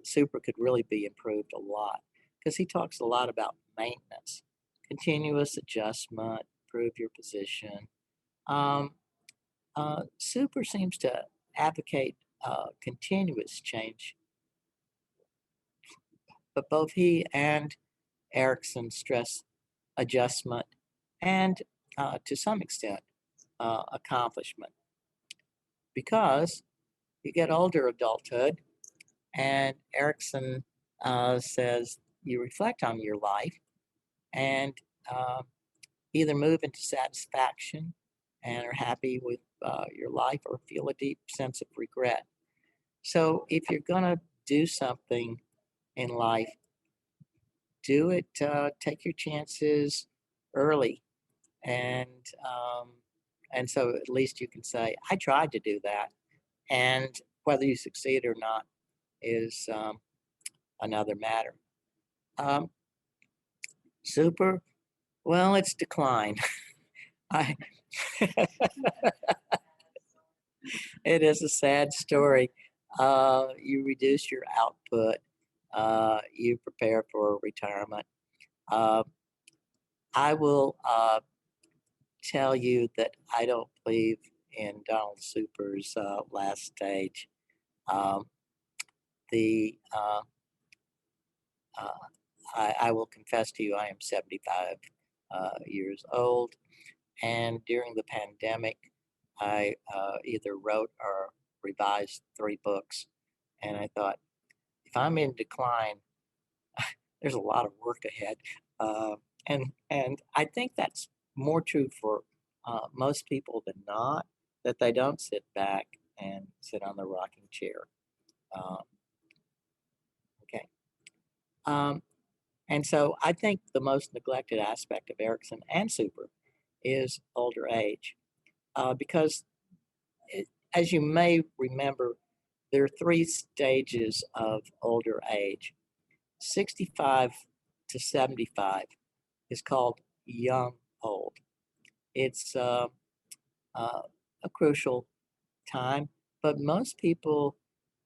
[SPEAKER 1] Super could really be improved a lot, because he talks a lot about maintenance, continuous adjustment, improve your position. Super seems to advocate continuous change, but both he and Erikson stress adjustment and to some extent, accomplishment because you get older adulthood, and Erickson says you reflect on your life and uh, either move into satisfaction and are happy with your life or feel a deep sense of regret. So if you're going to do something in life, do it, take your chances early. And, um, and so at least you can say, I tried to do that. And whether you succeed or not is another matter. Um, super, well, it's decline. I, it is a sad story. You reduce your output, you prepare for retirement. Uh, I will tell you that I don't believe in Donald Super's last stage. Um, the I will confess to you, I am 75 years old, and during the pandemic, I either wrote or revised 3 books, and I thought, if I'm in decline, there's a lot of work ahead, and I think that's more true for most people than not, that they don't sit back and sit on the rocking chair. Um, okay. And so I think the most neglected aspect of Erickson and Super is older age, because as you may remember, there are 3 stages of older age. 65 to 75 is called young old. It's a crucial time, but most people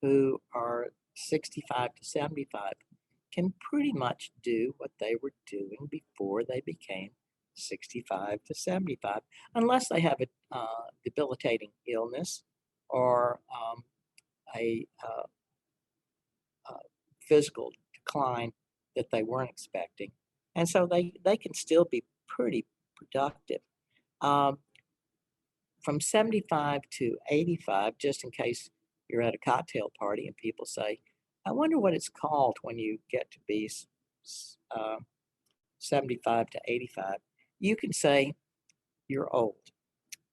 [SPEAKER 1] who are 65 to 75 can pretty much do what they were doing before they became 65 to 75, unless they have a debilitating illness or a physical decline that they weren't expecting. And so they can still be pretty productive. Um, from 75 to 85, just in case you're at a cocktail party and people say, I wonder what it's called when you get to be 75 to 85, you can say you're old.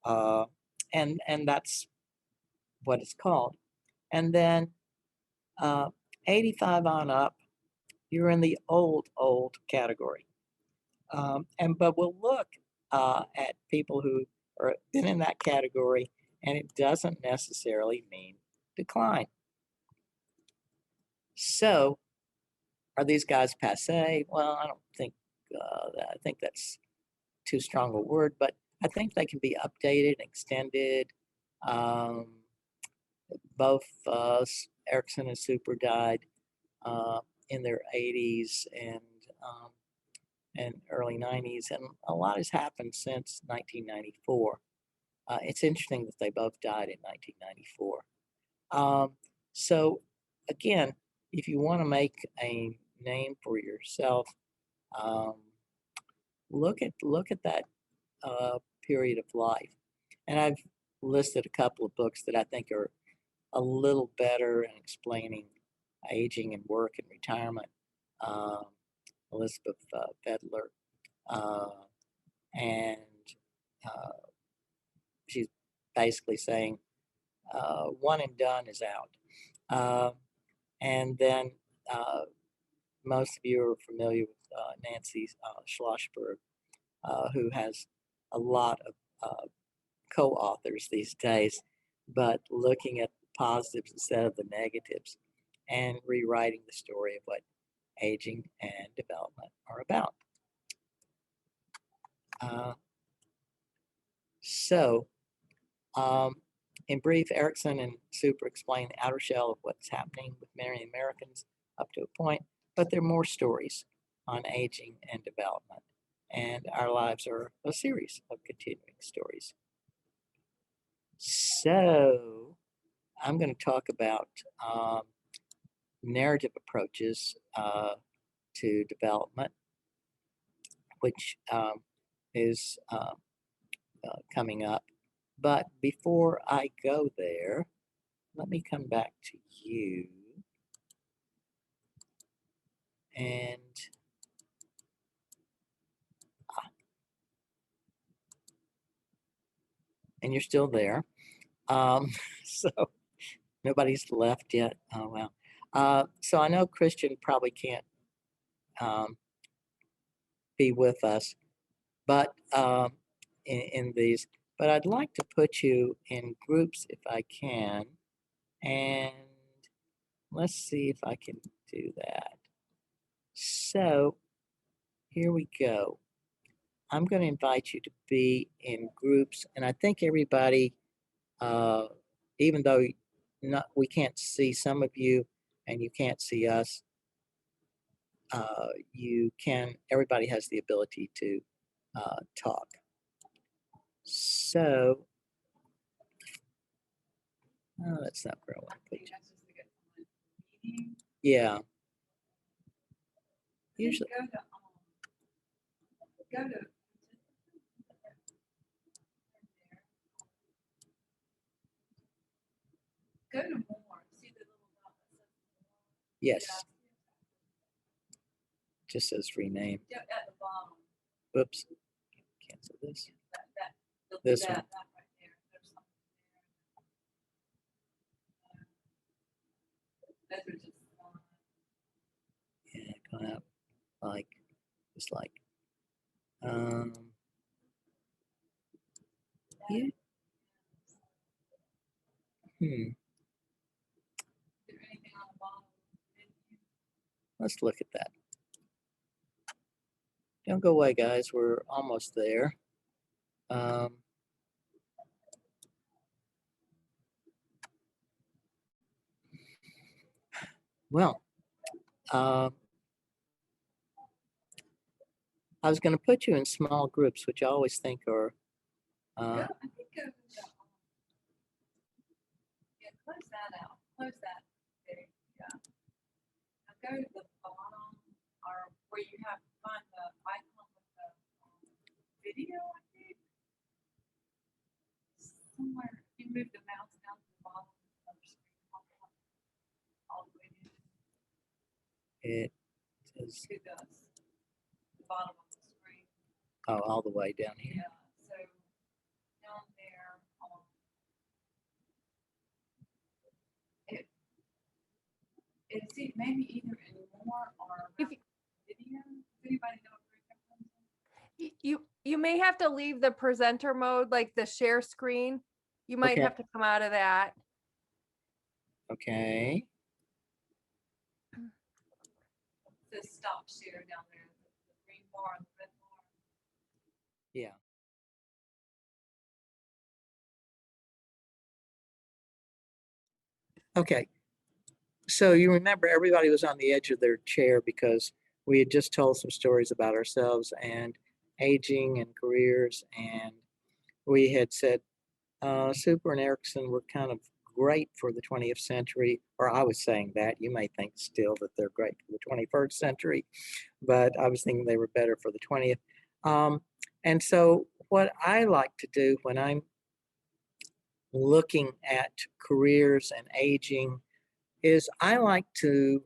[SPEAKER 1] Uh, and that's what it's called. And then 85 on up, you're in the old category. But we'll look at people who are been in that category, and it doesn't necessarily mean decline. So, are these guys passe? Well, I don't think I think that's too strong a word, but I think they can be updated, extended. Um, both Erickson and Super died in their 80s and early 90s, and a lot has happened since 1994. It's interesting that they both died in 1994. So again, if you want to make a name for yourself, um, look at that period of life. And I've listed a couple of books that I think are a little better in explaining aging and work and retirement. Um, Elizabeth Fedler, and uh, she's basically saying one and done is out. And then most of you are familiar with Nancy Schlossberg, who has a lot of co-authors these days, but looking at the positives instead of the negatives and rewriting the story of what aging and development are about. So, in brief, Erickson and Super explain the outer shell of what's happening with many Americans up to a point, but there are more stories on aging and development, and our lives are a series of continuing stories. So, I'm going to talk about narrative approaches to development, which is coming up. But before I go there, let me come back to you. And you're still there. So nobody's left yet. Oh, well. So I know Christian probably can't be with us, but in these, but I'd like to put you in groups if I can. And let's see if I can do that. So here we go. I'm going to invite you to be in groups, and I think everybody, even though we can't see some of you and you can't see us, everybody has the ability to talk. So, that's not where I want to put you. Yeah. Usually.
[SPEAKER 8] Go to more. See the little dot that says more?
[SPEAKER 1] Yes. Just says rename.
[SPEAKER 8] Yeah, at the bottom.
[SPEAKER 1] Oops. Cancel this. This one.
[SPEAKER 8] Right there. There's something there. Those are just
[SPEAKER 1] Yeah, going up like, just like, yeah.
[SPEAKER 8] Is there anything on the bottom?
[SPEAKER 1] Let's look at that. Don't go away, guys. We're almost there. Well, I was going to put you in small groups, which I always think are.
[SPEAKER 8] I think go to the, yeah, close that out. Close that. There you go. Now go to the bottom, or where you have to find the icon with the video, I think. Somewhere you move the mouse down to the bottom of the screen, all the way down
[SPEAKER 1] It says,
[SPEAKER 8] to the bottom of the screen.
[SPEAKER 1] oh, all the way down here.
[SPEAKER 8] Yeah, so down there, it's maybe either in more or
[SPEAKER 3] If you-
[SPEAKER 8] video. Does anybody know where it comes from?
[SPEAKER 3] You may have to leave the presenter mode, like the share screen. You might
[SPEAKER 1] Okay.
[SPEAKER 3] have to come out of that.
[SPEAKER 1] Okay.
[SPEAKER 8] It says stop share down there, the green bar and the red bar.
[SPEAKER 1] Yeah. Okay. So you remember everybody was on the edge of their chair because we had just told some stories about ourselves and aging and careers. And we had said Super and Erickson were kind of great for the 20th century, or I was saying that. You may think still that they're great for the 21st century, but I was thinking they were better for the 20th. And so what I like to do when I'm looking at careers and aging is I like to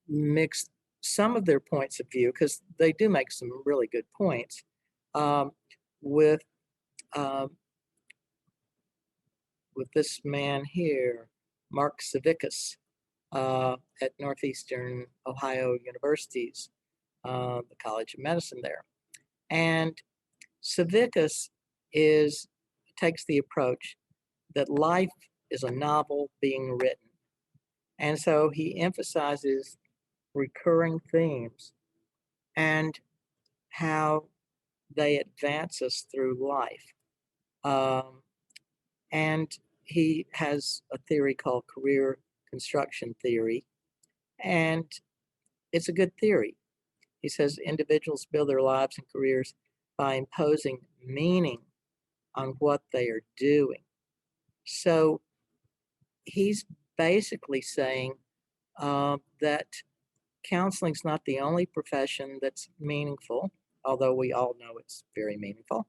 [SPEAKER 1] mix some of their points of view, because they do make some really good points, with this man here, Mark Savickas, at Northeastern Ohio University's, the College of Medicine there. And Savickas takes the approach that life is a novel being written. And so he emphasizes recurring themes and how they advance us through life. And he has a theory called career construction theory, and it's a good theory. He says individuals build their lives and careers by imposing meaning on what they are doing. So he's basically saying that counseling is not the only profession that's meaningful, although we all know it's very meaningful.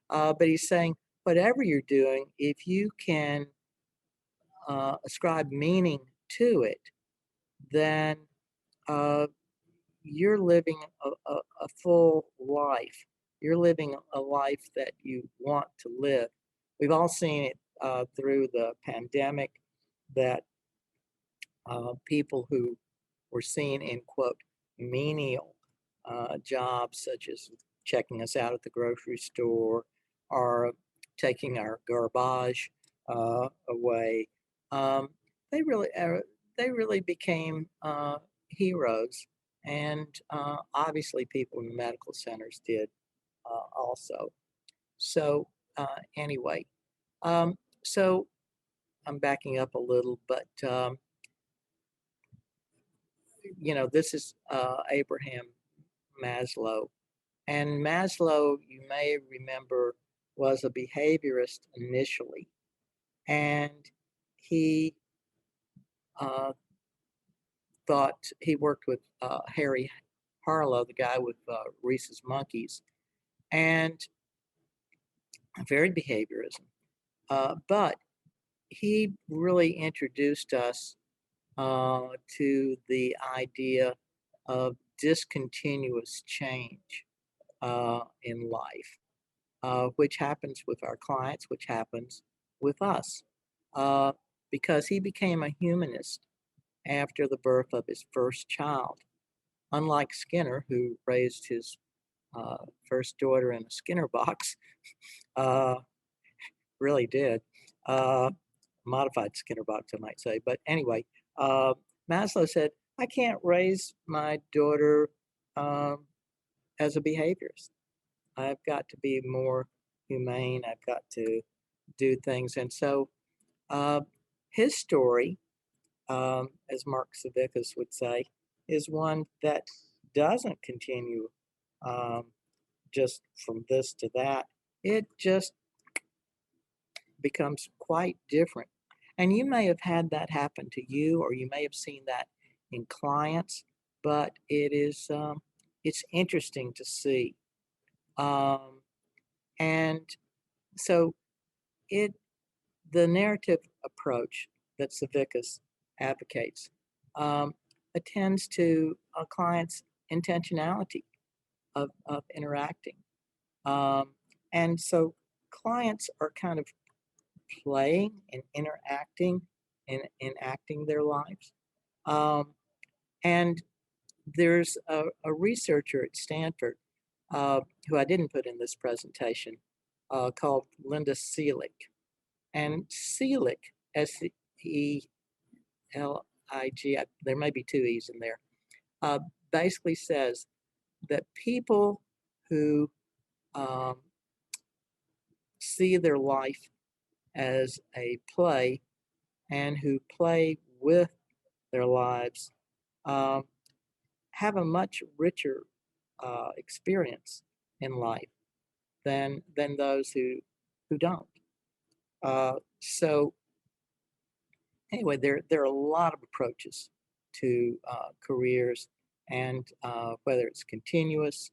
[SPEAKER 1] But he's saying, whatever you're doing, if you can ascribe meaning to it, then uh, you're living a full life. You're living a life that you want to live. We've all seen it through the pandemic that people who were seen in quote menial jobs, such as checking us out at the grocery store or taking our garbage away, um, they really they really became heroes, and obviously people in the medical centers did also. So anyway, um, so I'm backing up a little, but this is Abraham Maslow. And Maslow, you may remember, was a behaviorist initially. And he thought he worked with Harry Harlow, the guy with Reese's Monkeys, and very behaviorism. But he really introduced us to the idea of discontinuous change in life, which happens with our clients, which happens with us, uh, because he became a humanist after the birth of his first child. Unlike Skinner, who raised his first daughter in a Skinner box, uh, really did. Modified Skinner box, I might say. But anyway, Maslow said, I can't raise my daughter as a behaviorist. I've got to be more humane. I've got to do things. And so his story, as Mark Savickas would say, is one that doesn't continue just from this to that. It just becomes quite different. And you may have had that happen to you, or you may have seen that in clients, but it's interesting to see. And so the narrative approach that Savickas advocates attends to a client's intentionality of interacting. And so clients are kind of playing and interacting and enacting their lives. And there's a researcher at Stanford who I didn't put in this presentation called Linda Seelig. And Seelig, S-E-L-I-G, there may be two E's in there, basically says that people who see their life as a play and who play with their lives have a much richer experience in life than those who don't. So anyway, there are a lot of approaches to careers, and whether it's continuous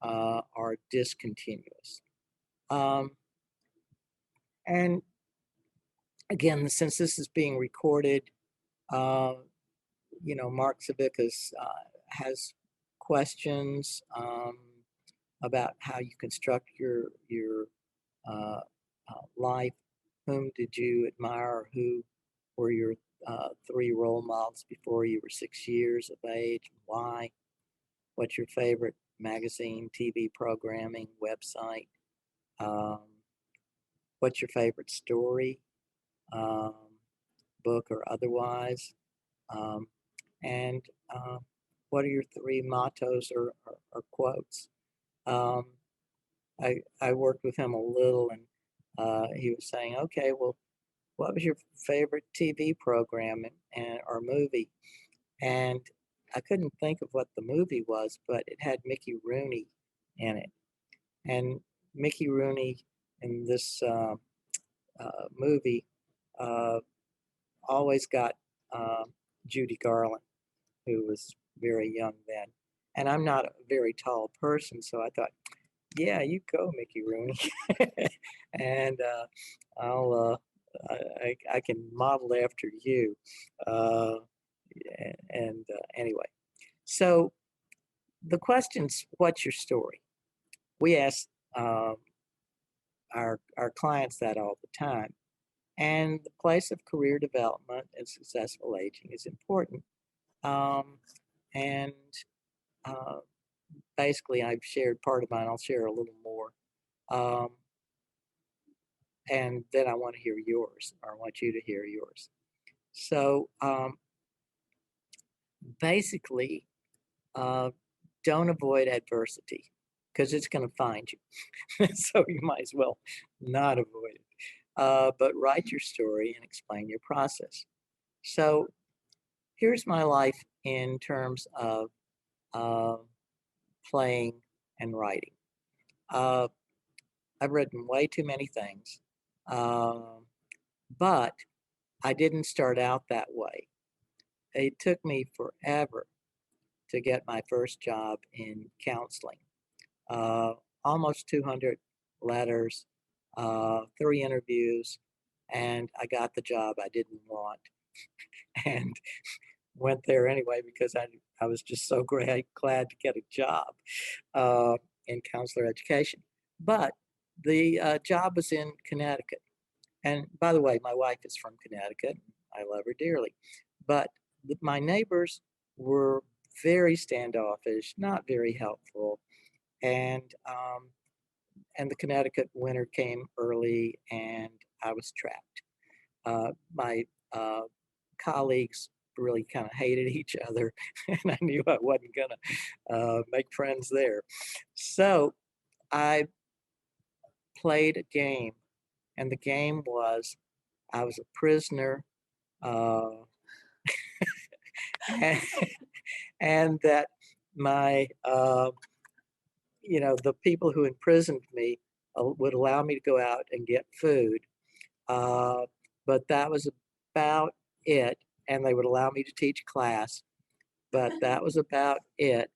[SPEAKER 1] or discontinuous. And again, since this is being recorded, Mark Savickas has questions about how you construct your life. Whom did you admire? Who were your 3 role models before you were 6 years of age? Why? What's your favorite magazine, TV programming, website? What's your favorite story, book or otherwise? And what are your 3 mottos or quotes? I worked with him a little, and he was saying, okay, well, what was your favorite TV program or movie? And I couldn't think of what the movie was, but it had Mickey Rooney in it. And Mickey Rooney in this movie always got Judy Garland, who was very young then. And I'm not a very tall person, so I thought, Yeah, you go, Mickey Rooney. And I'll I can model after you. Uh, and anyway, so the question's, what's your story? We ask um, our clients that all the time. And the place of career development and successful aging is important. Um, and uh, basically, I've shared part of mine. I'll share a little more. Um, and then I want to hear yours, or I want you to hear yours. So basically, uh, don't avoid adversity because it's going to find you. So you might as well not avoid it. But write your story and explain your process. So here's my life in terms of uh, playing and writing. Uh, I've written way too many things, um, but I didn't start out that way. It took me forever to get my first job in counseling. Uh, Almost 200 letters, 3 interviews, and I got the job I didn't want. And went there anyway because I was just so glad to get a job uh, in counselor education. But the job was in Connecticut. And by the way, my wife is from Connecticut. I love her dearly. But my neighbors were very standoffish, not very helpful. And the Connecticut winter came early and I was trapped. My colleagues really kind of hated each other, and I knew I wasn't gonna make friends there. So I played a game, and the game was I was a prisoner, uh, and, and that my the people who imprisoned me would allow me to go out and get food, uh, but that was about it. And they would allow me to teach class, but that was about it.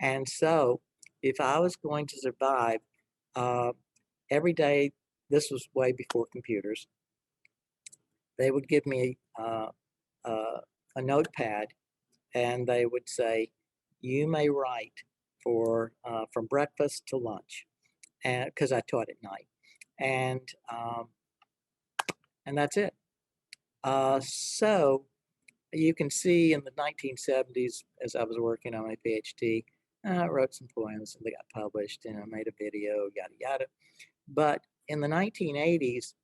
[SPEAKER 1] And so, if I was going to survive, uh, every day, this was way before computers, they would give me uh, a notepad and they would say, "You may write for from breakfast to lunch," and because I taught at night, and um, and that's it. So you can see in the 1970s, as I was working on my PhD, I wrote some poems and they got published, and I made a video, yada yada. But in the 1980s,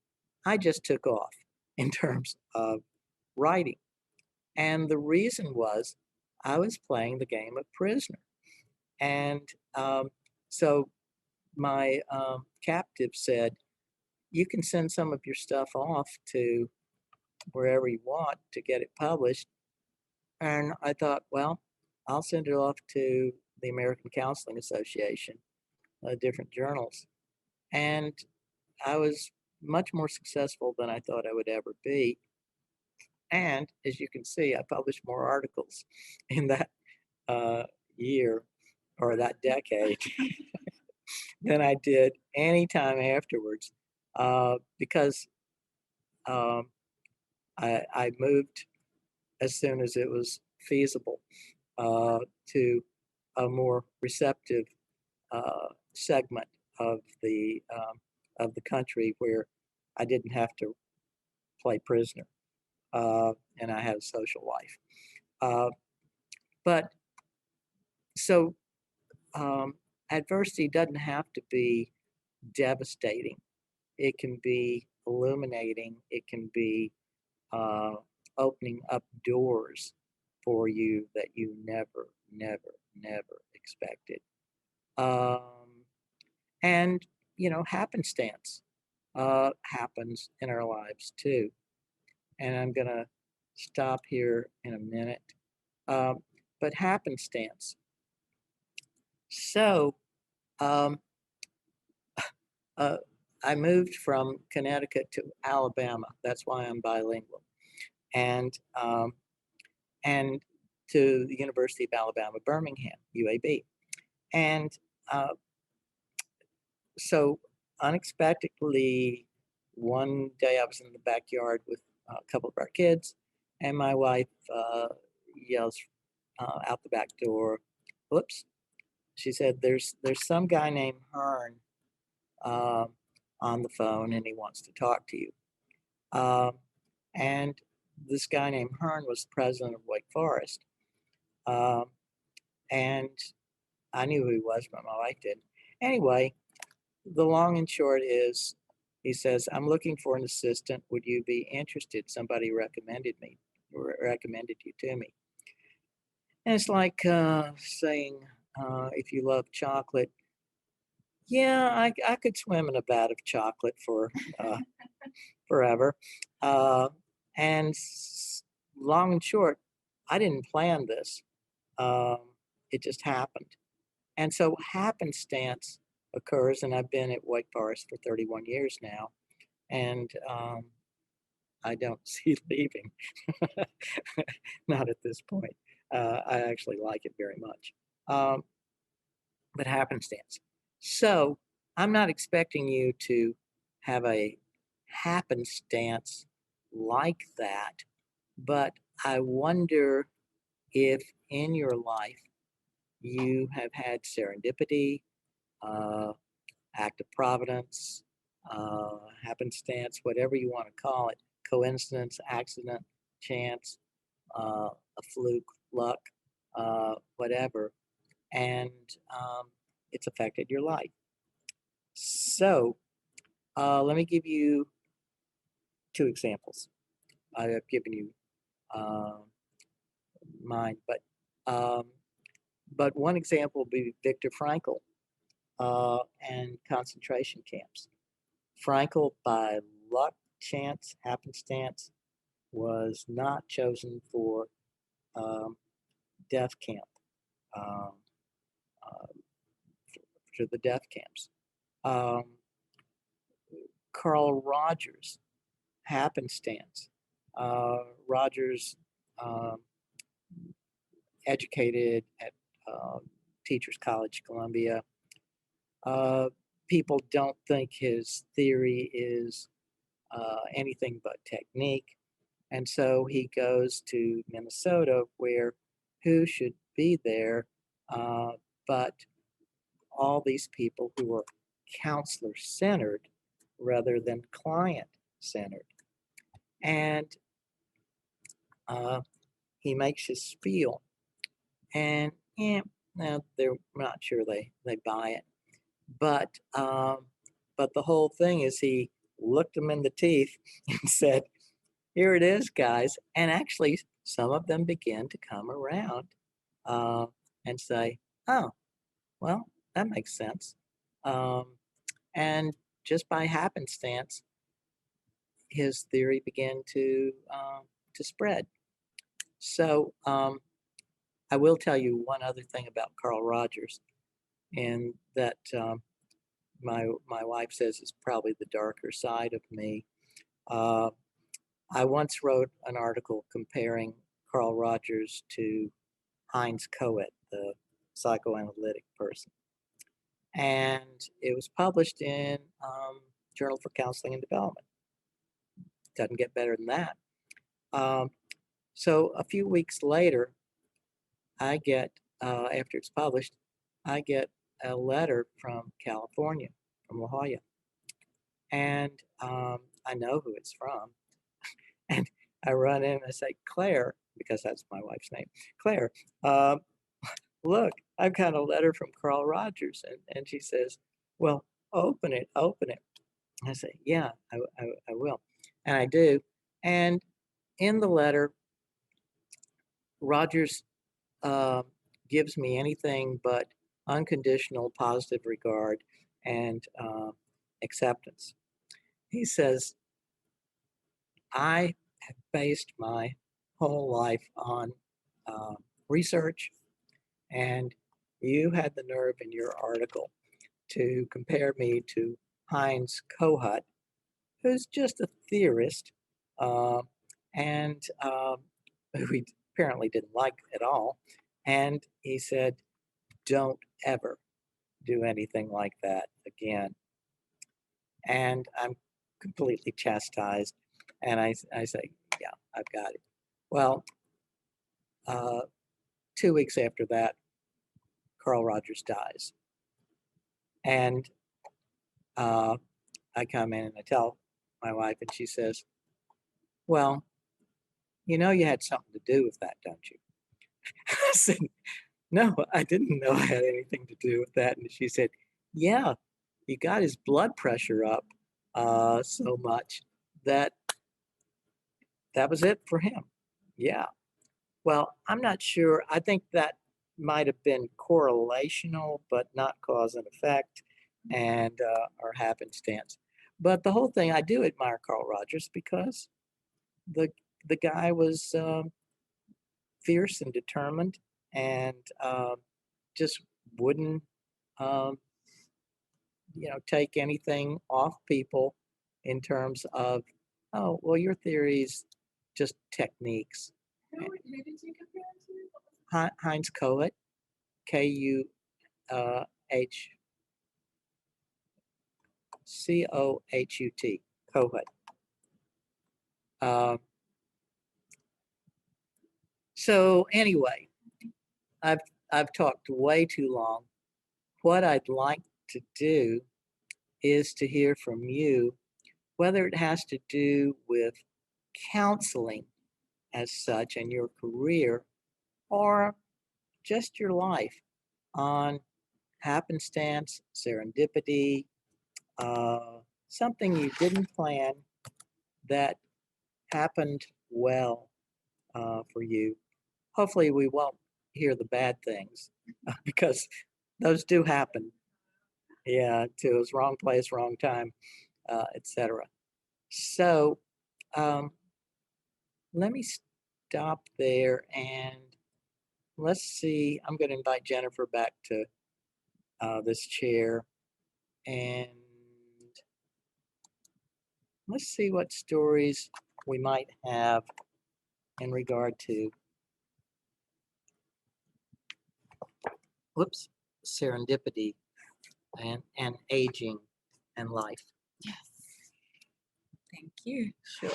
[SPEAKER 1] I just took off in terms of writing, and the reason was I was playing the game of prisoner, and um, so my captive said, "You can send some of your stuff off to wherever you want to get it published." And I thought, well, I'll send it off to the American Counseling Association, different journals. And I was much more successful than I thought I would ever be. And as you can see, I published more articles in that uh, year or that decade than I did any time afterwards, because um, I moved as soon as it was feasible uh, to a more receptive segment of the country where I didn't have to play prisoner, and I had a social life. Uh, but so adversity doesn't have to be devastating. It can be illuminating. It can be uh, opening up doors for you that you never, never, never expected. Um, and happenstance happens in our lives too. And I'm gonna stop here in a minute. Um, but happenstance. So um, uh, I moved from Connecticut to Alabama. That's why I'm bilingual, and um, and to the University of Alabama, Birmingham, UAB, and uh, So unexpectedly, one day I was in the backyard with a couple of our kids, and my wife yells out the back door, "Whoops!" She said, "There's some guy named Hearn um, on the phone, and he wants to talk to you." Um, and this guy named Hearn was the president of Wake Forest, um, and I knew who he was, but my wife didn't. Anyway, the long and short is, he says, "I'm looking for an assistant. Would you be interested? Somebody recommended you to me." And it's like saying, if you love chocolate, yeah, I could swim in a vat of chocolate for forever. Uh, and long and short, I didn't plan this. Um, it just happened. And so happenstance occurs, and I've been at Wake Forest for 31 years now, and I don't see leaving. Not at this point. I actually like it very much. Um, but happenstance. So I'm not expecting you to have a happenstance like that, but I wonder if in your life you have had serendipity, uh, act of providence, happenstance, whatever you want to call it, coincidence, accident, chance, a fluke, luck, whatever, and it's affected your life. So let me give you two examples. I have given you um mine, um, but one example would be Viktor Frankl and concentration camps. Frankl, by luck, chance, happenstance, was not chosen for um, death camp, um, uh, for the death camps. Um, Carl Rogers, happenstance. Rogers, um, educated at Teachers College, Columbia. People don't think his theory is anything but technique. And so he goes to Minnesota, where who should be there but all these people who are counselor centered rather than client centered. And he makes his spiel, and no, they're not sure they buy it. But the whole thing is he looked them in the teeth and said, "Here it is, guys." And actually, some of them began to come around uh, and say, "Oh, well, that makes sense." Um, and just by happenstance, his theory began to spread. So I will tell you one other thing about Carl Rogers, and that my wife says is probably the darker side of me. Uh, I once wrote an article comparing Carl Rogers to Heinz Kohut, the psychoanalytic person, and it was published in Journal for Counseling and Development. Doesn't get better than that. So a few weeks later, I get, after it's published, I get a letter from California, from La Jolla. And I know who it's from. And I run in and I say, "Claire," because that's my wife's name, "Claire, look, I've got a letter from Carl Rogers." And she says, "Well, open it, open it." I say, "Yeah, I will." And I do. And in the letter, Rogers gives me anything but unconditional positive regard and acceptance. He says, "I have based my whole life on research, and you had the nerve in your article to compare me to Heinz Kohut, who's just a theorist uh, and who he apparently didn't like at all." And he said, "Don't ever do anything like that again." and I'm completely chastised. And I say, yeah, I've got it. Well, 2 weeks after that, Carl Rogers dies. And I come in and I tell my wife, and she says, well, you know, you had something to do with that, don't you? I said, no, I didn't know I had anything to do with that. And she said, yeah, you got his blood pressure up so much that that was it for him. Yeah. Well, I'm not sure. I think that might have been correlational, but not cause and effect, and or happenstance. But the whole thing, I do admire Carl Rogers because the the guy was fierce and determined, and just wouldn't um, take anything off people in terms of, oh, well, your theory's just techniques.
[SPEAKER 6] Who did you compare it to?
[SPEAKER 1] Heinz Kohut, Kuhut, Kohut. Um, so anyway, I've talked way too long. What I'd like to do is to hear from you, whether it has to do with counseling as such and your career, or just your life, on happenstance, serendipity, something you didn't plan that happened well for you. Hopefully, we won't hear the bad things because those do happen. Yeah, to us, wrong place, wrong time, etc. So let me stop there and let's see. I'm going to invite Jennifer back to this chair, and let's see what stories we might have in regard to, whoops, serendipity and aging and life.
[SPEAKER 6] Yes. Thank you.
[SPEAKER 1] Sure.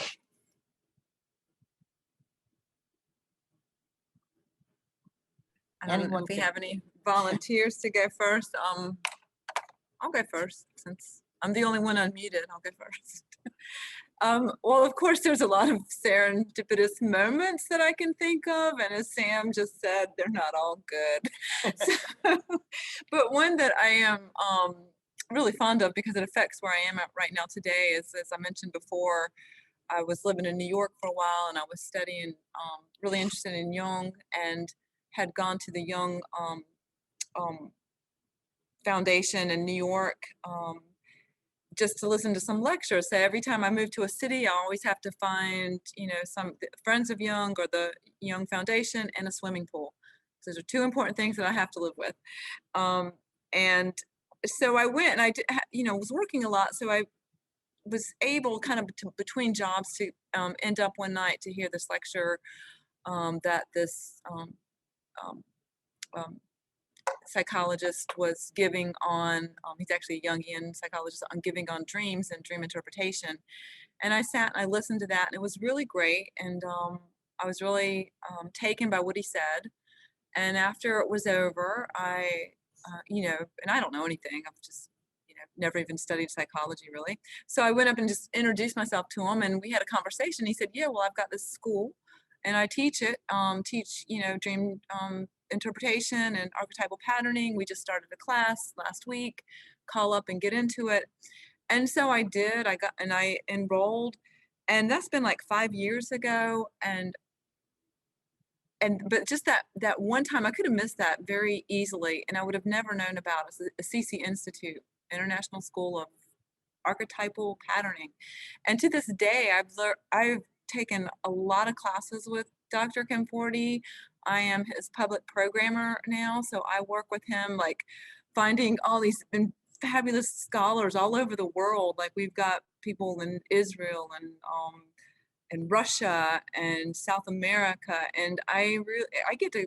[SPEAKER 6] I don't know
[SPEAKER 1] Anyone
[SPEAKER 6] if we
[SPEAKER 1] can-
[SPEAKER 6] have any volunteers to go first. I'll go first since I'm the only one unmuted. I'll go first. Well, of course, there's a lot of serendipitous moments that I can think of, and as Sam just said, they're not all good. But one that I am really fond of because it affects where I am at right now today is, as I mentioned before, I was living in New York for a while, and I was studying, really interested in Jung, and had gone to the Jung Foundation in New York just to listen to some lectures. So every time I move to a city, I always have to find, some friends of Jung or the Jung Foundation and a swimming pool. So those are two important things that I have to live with. And so I went, and I did, was working a lot. So I was able kind of between jobs to end up one night to hear this lecture that this psychologist was giving on, he's actually a Jungian psychologist, on giving on dreams and dream interpretation. And I sat and I listened to that, and it was really great. And I was really taken by what he said. And after it was over, and I don't know anything. I've just, never even studied psychology really. So I went up and just introduced myself to him, and we had a conversation. He said, yeah, well, I've got this school and I teach it, dream interpretation and archetypal patterning. We just started a class last week, call up and get into it. And so I did, I enrolled, and that's been like 5 years ago. But just that one time, I could have missed that very easily, and I would have never known about a CC Institute, International School of Archetypal Patterning. And to this day, I've taken a lot of classes with Dr. Conforti. I am his public programmer now, so I work with him, like finding all these fabulous scholars all over the world. Like we've got people in Israel and Russia and South America, and I get to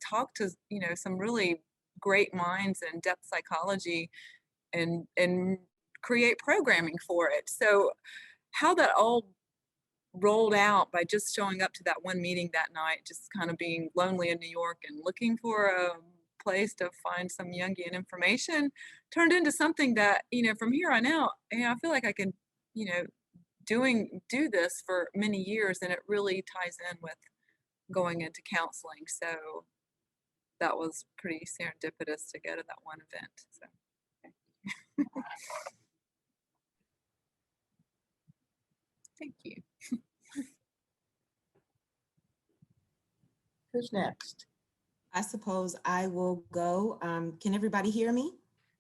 [SPEAKER 6] talk to some really great minds in depth psychology and create programming for it. So how that all rolled out by just showing up to that one meeting that night, just kind of being lonely in New York and looking for a place to find some Jungian information, turned into something that, from here on out, I feel like I can, do this for many years, and it really ties in with going into counseling. So that was pretty serendipitous to go to that one event. So thank you.
[SPEAKER 1] Who's next?
[SPEAKER 9] I suppose I will go. Can everybody hear me?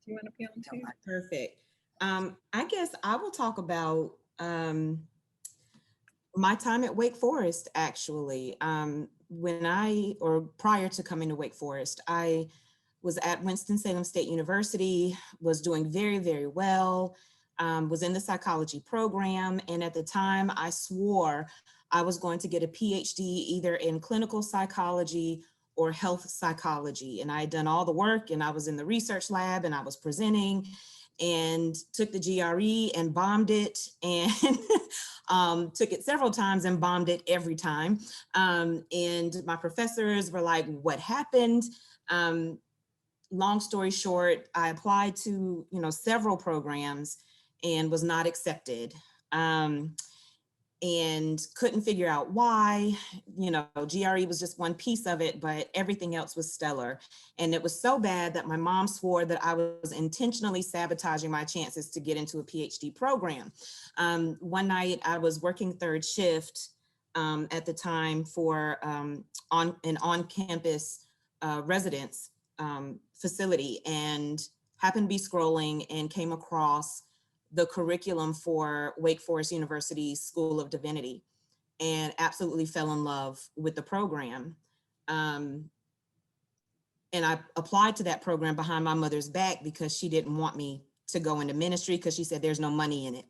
[SPEAKER 6] Do you want to be on too?
[SPEAKER 9] Perfect. I guess I will talk about my time at Wake Forest, actually. Prior to coming to Wake Forest, I was at Winston-Salem State University, was doing very, very well, was in the psychology program. And at the time I swore I was going to get a PhD either in clinical psychology or health psychology. And I had done all the work, and I was in the research lab, and I was presenting, and took the GRE and bombed it, and took it several times and bombed it every time. And my professors were like, what happened? Long story short, I applied to, several programs and was not accepted. And couldn't figure out why. GRE was just one piece of it, but everything else was stellar. And it was so bad that my mom swore that I was intentionally sabotaging my chances to get into a PhD program. One night I was working third shift at the time for an on-campus residence facility, and happened to be scrolling and came across the curriculum for Wake Forest University School of Divinity, and absolutely fell in love with the program. And I applied to that program behind my mother's back because she didn't want me to go into ministry because she said there's no money in it.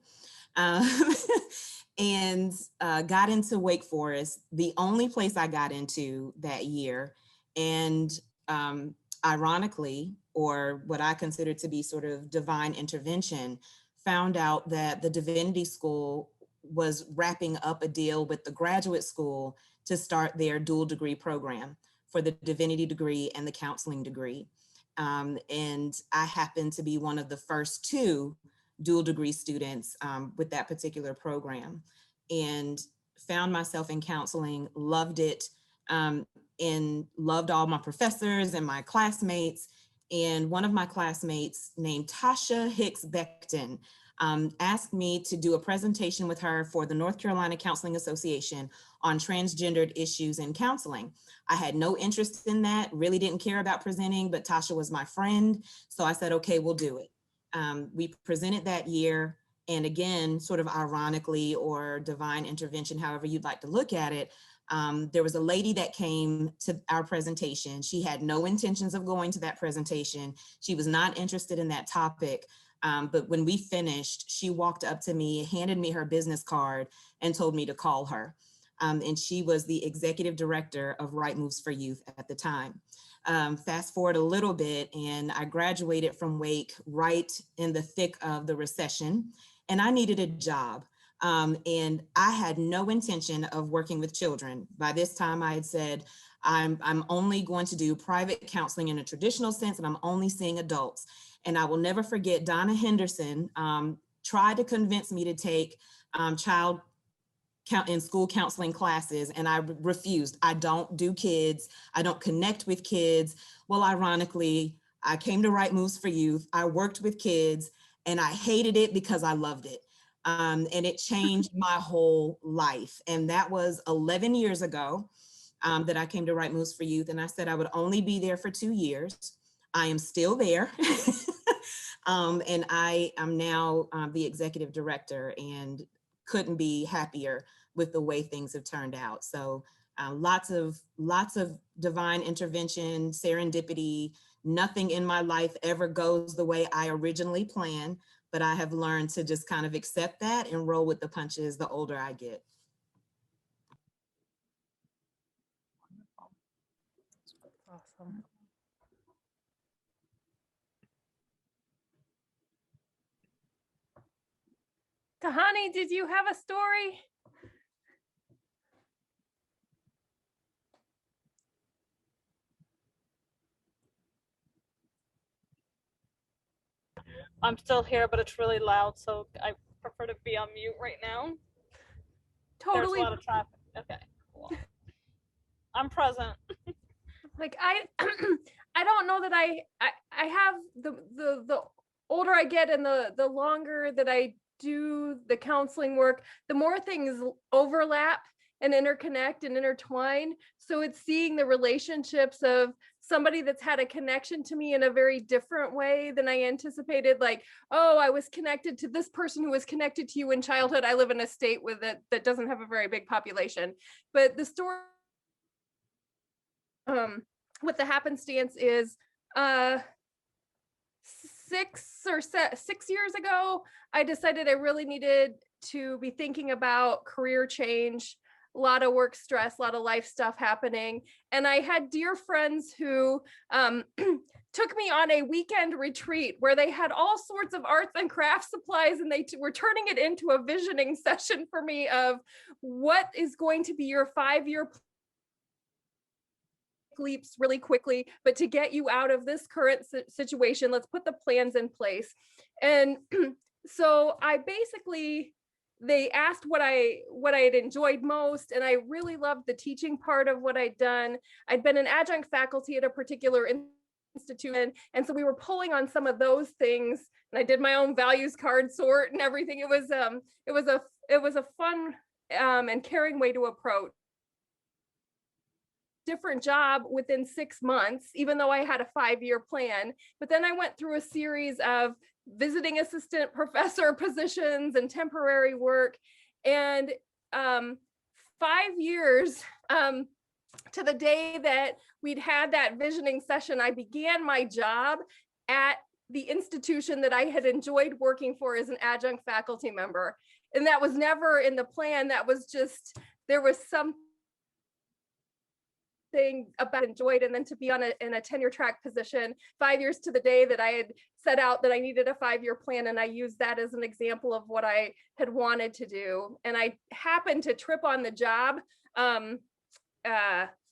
[SPEAKER 9] And got into Wake Forest, the only place I got into that year. And ironically, or what I consider to be sort of divine intervention, found out that the Divinity School was wrapping up a deal with the graduate school to start their dual degree program for the divinity degree and the counseling degree. And I happened to be one of the first two dual degree students with that particular program, and found myself in counseling, loved it, and loved all my professors and my classmates. And one of my classmates named Tasha Hicks Beckton asked me to do a presentation with her for the North Carolina Counseling Association on transgendered issues in counseling. I had no interest in that, really didn't care about presenting, but Tasha was my friend. So I said, okay, we'll do it. We presented that year. And again, sort of ironically, or divine intervention, however you'd like to look at it, there was a lady that came to our presentation. She had no intentions of going to that presentation. She was not interested in that topic. But when we finished, she walked up to me, handed me her business card, and told me to call her. And she was the executive director of Right Moves for Youth at the time. Fast forward a little bit, and I graduated from Wake right in the thick of the recession, and I needed a job. And I had no intention of working with children. By this time I had said, I'm only going to do private counseling in a traditional sense, and I'm only seeing adults. And I will never forget, Donna Henderson tried to convince me to take child and school counseling classes, and I refused. I don't do kids. I don't connect with kids. Well, ironically, I came to Right Moves for Youth. I worked with kids, and I hated it because I loved it. And it changed my whole life. And that was 11 years ago that I came to Right Moves for Youth. And I said I would only be there for 2 years. I am still there. And I am now the executive director, and couldn't be happier with the way things have turned out. So lots of divine intervention, serendipity. Nothing in my life ever goes the way I originally planned, but I have learned to just kind of accept that and roll with the punches the older I get.
[SPEAKER 3] Awesome. Tahani, did you have a story?
[SPEAKER 5] I'm still here, but it's really loud, so I prefer to be on mute right now. There's a
[SPEAKER 3] Totally.
[SPEAKER 5] lot of traffic. Okay, cool. I'm present.
[SPEAKER 3] Like I I don't know that I have the older I get and the longer that I do the counseling work, the more things overlap and interconnect and intertwine. So it's seeing the relationships of somebody that's had a connection to me in a very different way than I anticipated. Like, oh, I was connected to this person who was connected to you in childhood. I live in a state with it that doesn't have a very big population. But the story with the happenstance is 6 years ago, I decided I really needed to be thinking about career change, a lot of work stress, a lot of life stuff happening. And I had dear friends who took me on a weekend retreat where they had all sorts of arts and crafts supplies, and they were turning it into a visioning session for me of what is going to be your 5-year leaps really quickly, but to get you out of this current situation, let's put the plans in place. And so I basically, they asked what I had enjoyed most, and I really loved the teaching part of what I'd done. I'd been an adjunct faculty at a particular institution, and so we were pulling on some of those things, and I did my own values card sort and everything. It was a fun and caring way to approach different job within 6 months, even though I had a 5-year plan. But then I went through a series of visiting assistant professor positions and temporary work. And 5 years to the day that we'd had that visioning session, I began my job at the institution that I had enjoyed working for as an adjunct faculty member. And that was never in the plan. That was just, there was something about enjoyed, and then to be in a tenure track position 5 years to the day that I had set out that I needed a 5-year plan, and I used that as an example of what I had wanted to do. And I happened to trip on the job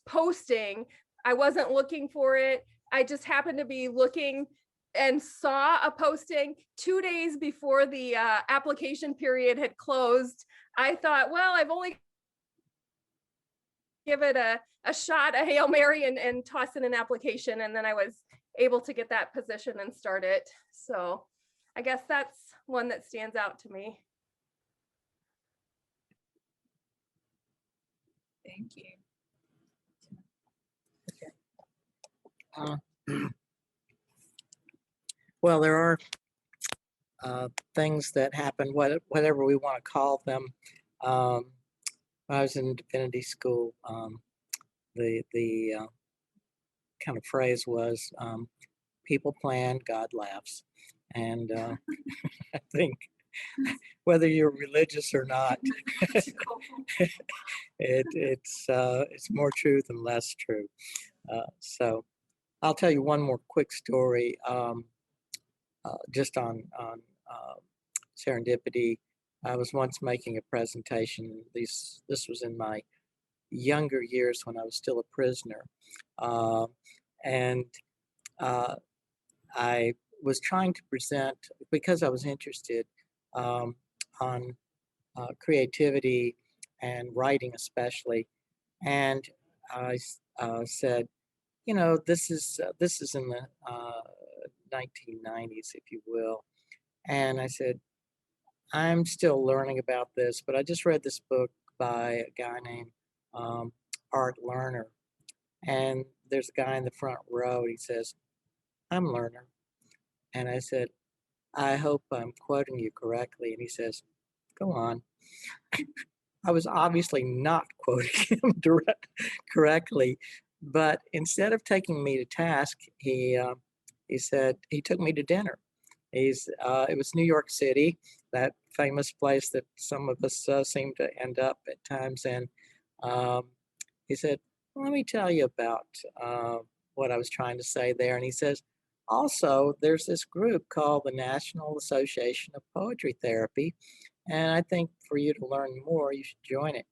[SPEAKER 3] posting. I wasn't looking for it. I just happened to be looking and saw a posting 2 days before the application period had closed. I thought, well, I've only give it a shot, a Hail Mary, and toss in an application. And then I was able to get that position and start it. So I guess that's one that stands out to me.
[SPEAKER 6] Thank you.
[SPEAKER 1] Well, there are things that happen, whatever we want to call them. When I was in divinity school, the kind of phrase was, people plan, God laughs. And I think whether you're religious or not, it's more true than less true. So I'll tell you one more quick story, just on serendipity. I was once making a presentation. This was in my younger years when I was still a prisoner. And I was trying to present, because I was interested on creativity and writing especially. And I said, you know, this is in the 1990s, if you will. And I said, I'm still learning about this, but I just read this book by a guy named Art Lerner. And there's a guy in the front row, he says, I'm Lerner. And I said, I hope I'm quoting you correctly. And he says, go on. I was obviously not quoting him correctly, but instead of taking me to task, he said, he took me to dinner. It was New York City, that famous place that some of us seem to end up at times in. He said, let me tell you about what I was trying to say there. And he says, also, there's this group called the National Association of Poetry Therapy, And I think for you to learn more, you should join it.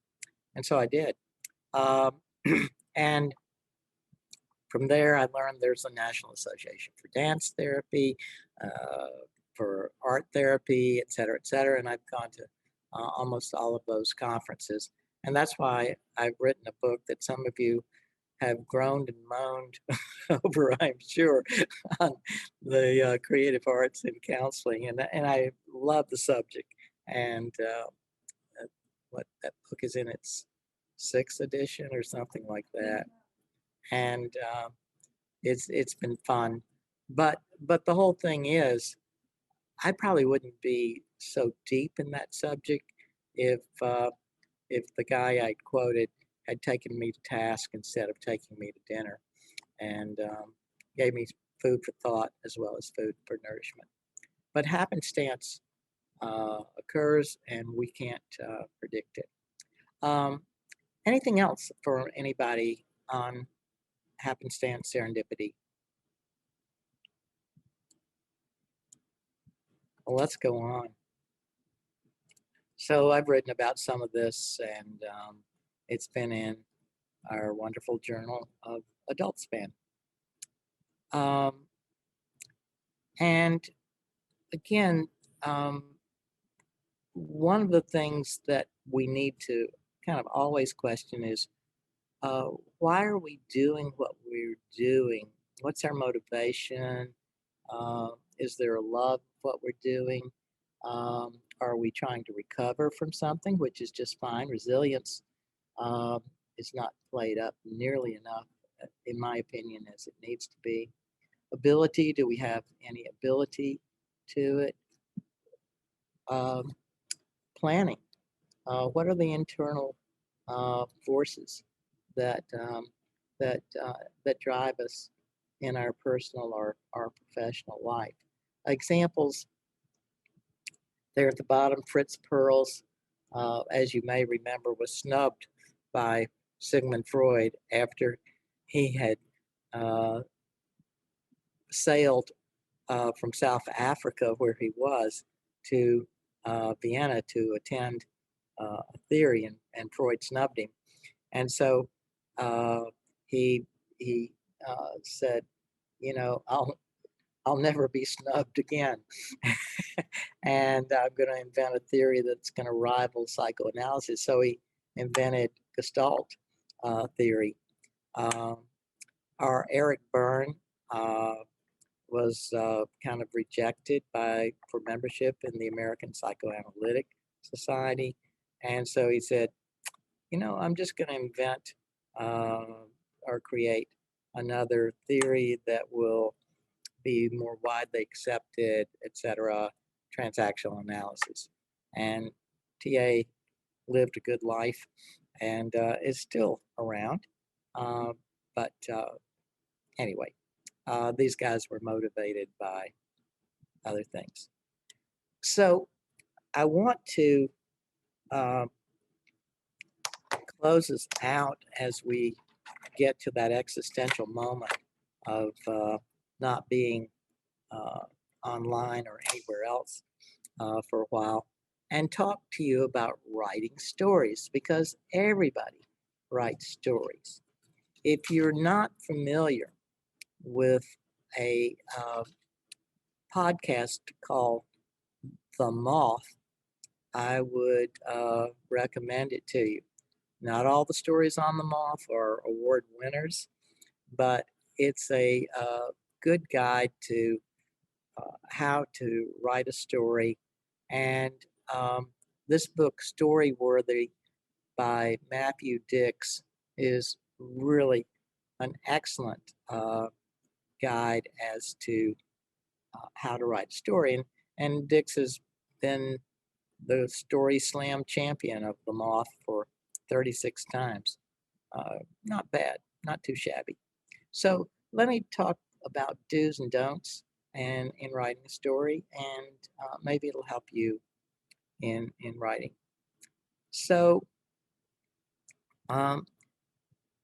[SPEAKER 1] And so I did. Um, and from there, I learned there's a National Association for Dance Therapy, for art therapy, et cetera, et cetera. And I've gone to almost all of those conferences. And that's why I've written a book that some of you have groaned and moaned over, I'm sure, on the creative arts and counseling. And I love the subject. And what that book is in its sixth edition or something like that. And it's been fun. But the whole thing is, I probably wouldn't be so deep in that subject if the guy I quoted had taken me to task instead of taking me to dinner, and gave me food for thought as well as food for nourishment. But happenstance occurs, and we can't predict it. Anything else for anybody on happenstance, serendipity? Well, let's go on. So I've written about some of this, and it's been in our wonderful journal of Adult Span. And again, one of the things that we need to kind of always question is, why are we doing what we're doing? What's our motivation? Is there a love of what we're doing? Are we trying to recover from something, which is just fine? Resilience is not played up nearly enough, in my opinion, as it needs to be. Ability, do we have any ability to it? Planning, what are the internal forces that that drive us in our personal or our professional life? Examples there at the bottom. Fritz Perls, as you may remember, was snubbed by Sigmund Freud after he had sailed from South Africa, where he was, to Vienna to attend a theory, and Freud snubbed him. And so he said, you know, I'll never be snubbed again. And I'm going to invent a theory that's going to rival psychoanalysis. So he invented Gestalt theory. Our Eric Berne was kind of rejected for membership in the American Psychoanalytic Society. And so he said, you know, I'm just going to invent or create another theory that will be more widely accepted, etc., transactional analysis. And TA lived a good life and is still around. But anyway, these guys were motivated by other things. So I want to close us out as we get to that existential moment of not being online or anywhere else for a while, and talk to you about writing stories, because everybody writes stories. If you're not familiar with a podcast called The Moth, I would recommend it to you. Not all the stories on The Moth are award winners, but it's a good guide to how to write a story. And this book, Storyworthy by Matthew Dix, is really an excellent guide as to how to write a story. And Dix has been the Story Slam champion of The Moth for 36 times. Not bad, not too shabby. So let me talk about do's and don'ts in writing a story, and maybe it'll help you in writing. So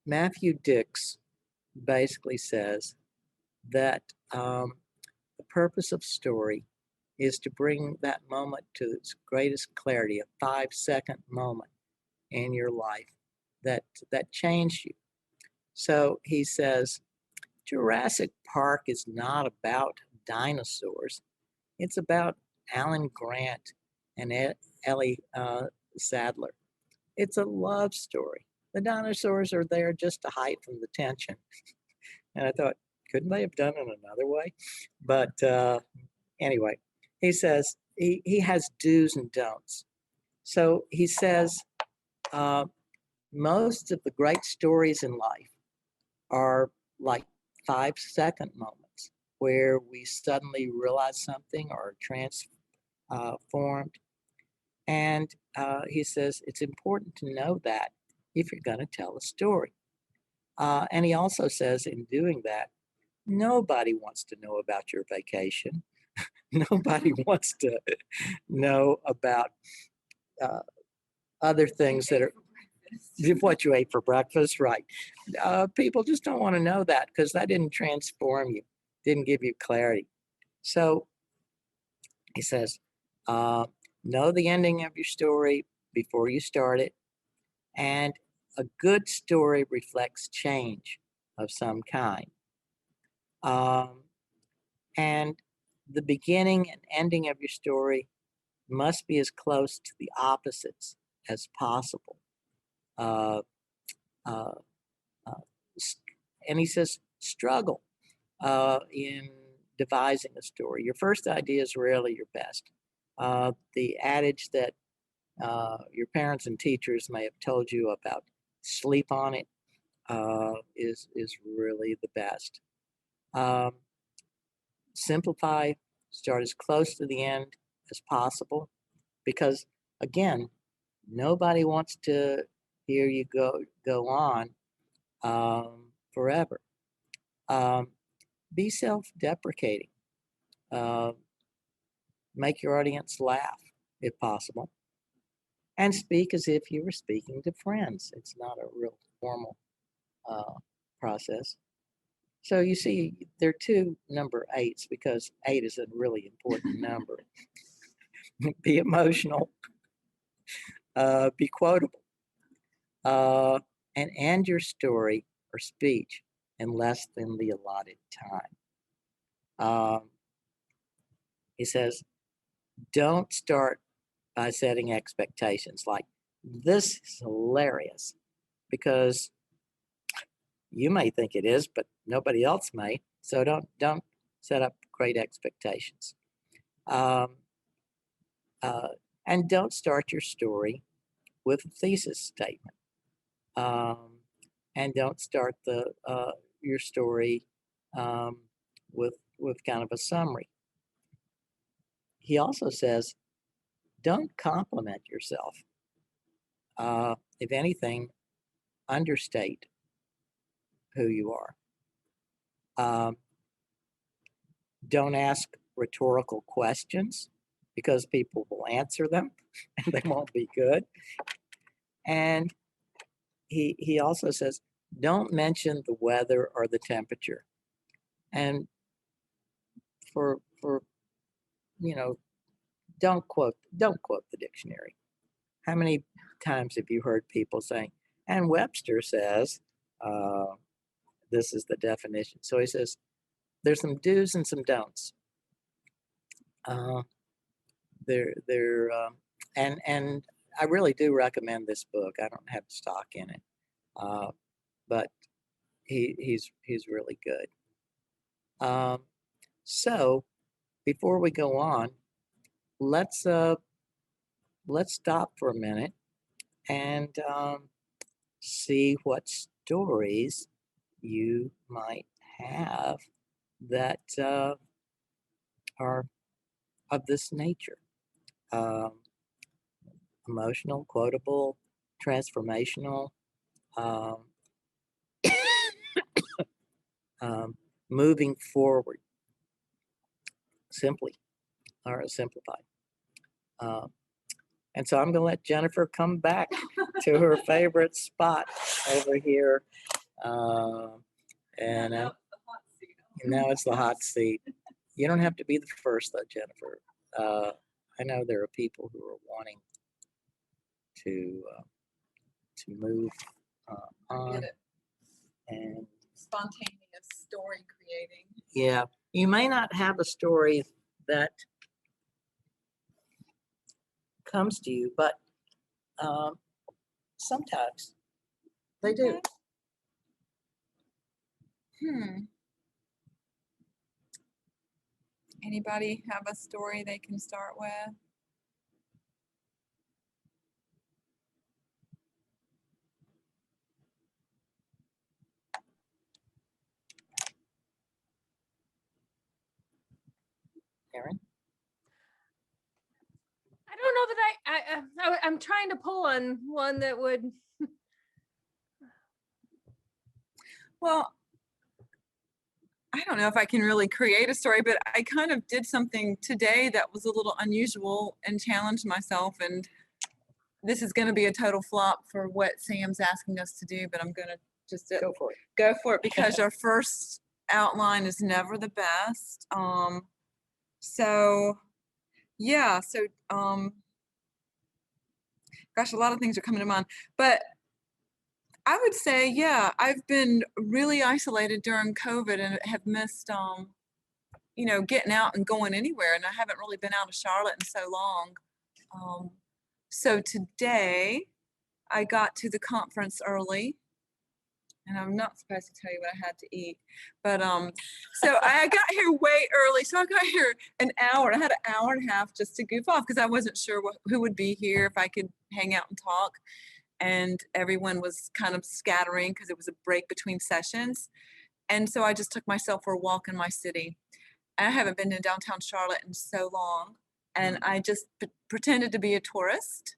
[SPEAKER 1] Matthew Dix basically says that the purpose of story is to bring that moment to its greatest clarity, a 5-second moment in your life that changed you. So he says, Jurassic Park is not about dinosaurs. It's about Alan Grant and Ellie Sadler. It's a love story. The dinosaurs are there just to hide from the tension. And I thought, couldn't they have done it another way? But anyway, he says he has do's and don'ts. So he says most of the great stories in life are like 5-second moments where we suddenly realize something or transformed. And he says it's important to know that if you're going to tell a story. And he also says in doing that, nobody wants to know about your vacation. Nobody wants to know about other things that are what you ate for breakfast, right? People just don't want to know that because that didn't transform you, didn't give you clarity. So he says, know the ending of your story before you start it. And a good story reflects change of some kind. And the beginning and ending of your story must be as close to the opposites as possible. Uh, uh, uh, and he says, struggle in devising a story. Your first idea is rarely your best. The adage that your parents and teachers may have told you about sleep on it is really the best. Simplify, start as close to the end as possible, because again, nobody wants to hear you go on forever. Be self-deprecating. Make your audience laugh if possible, and speak as if you were speaking to friends. It's not a real formal process. So you see, there are two number 8s because 8 is a really important number. Be emotional, be quotable, and end your story or speech in less than the allotted time. He says, don't start by setting expectations like, this is hilarious, because you may think it is, but nobody else may. So don't set up great expectations. And don't start your story with a thesis statement. And don't start your story with kind of a summary. He also says, don't compliment yourself. If anything, understate who you are. Don't ask rhetorical questions because people will answer them and they won't be good. And he also says, don't mention the weather or the temperature. And for don't quote the dictionary. How many times have you heard people saying, and Webster says, this is the definition. So he says, there's some do's and some don'ts. And I really do recommend this book. I don't have stock in it, but he's really good. So before we go on, let's stop for a minute and see what stories you might have that are of this nature. Emotional, quotable, transformational, moving forward, simply, or simplified. And so I'm going to let Jennifer come back to her favorite spot over here. And now it's the hot seat. You don't have to be the first, though, Jennifer. I know there are people who are wanting to move
[SPEAKER 6] I
[SPEAKER 1] on,
[SPEAKER 6] get it.
[SPEAKER 1] and
[SPEAKER 6] Spontaneous story creating.
[SPEAKER 1] yeah, you may not have a story that comes to you, but sometimes they do.
[SPEAKER 6] Okay. Anybody have a story they can start with?
[SPEAKER 1] Aaron?
[SPEAKER 3] I don't know that I'm trying to pull on one that would.
[SPEAKER 6] Well, I don't know if I can really create a story, but I kind of did something today that was a little unusual and challenged myself. And this is going to be a total flop for what Sam's asking us to do, but I'm going to just
[SPEAKER 1] Go for it.
[SPEAKER 6] go for it because our first outline is never the best. So yeah, so gosh, a lot of things are coming to mind, but I would say, yeah, I've been really isolated during COVID and have missed, you know, getting out and going anywhere. And I haven't really been out of Charlotte in so long. So today I got to the conference early, and I'm not supposed to tell you what I had to eat, but so I got here way early. So I got here an hour. I had an hour and a half just to goof off because I wasn't sure who would be here, if I could hang out and talk. And everyone was kind of scattering because it was a break between sessions. And so I just took myself for a walk in my city. I haven't been in downtown Charlotte in so long. And I just pretended to be a tourist.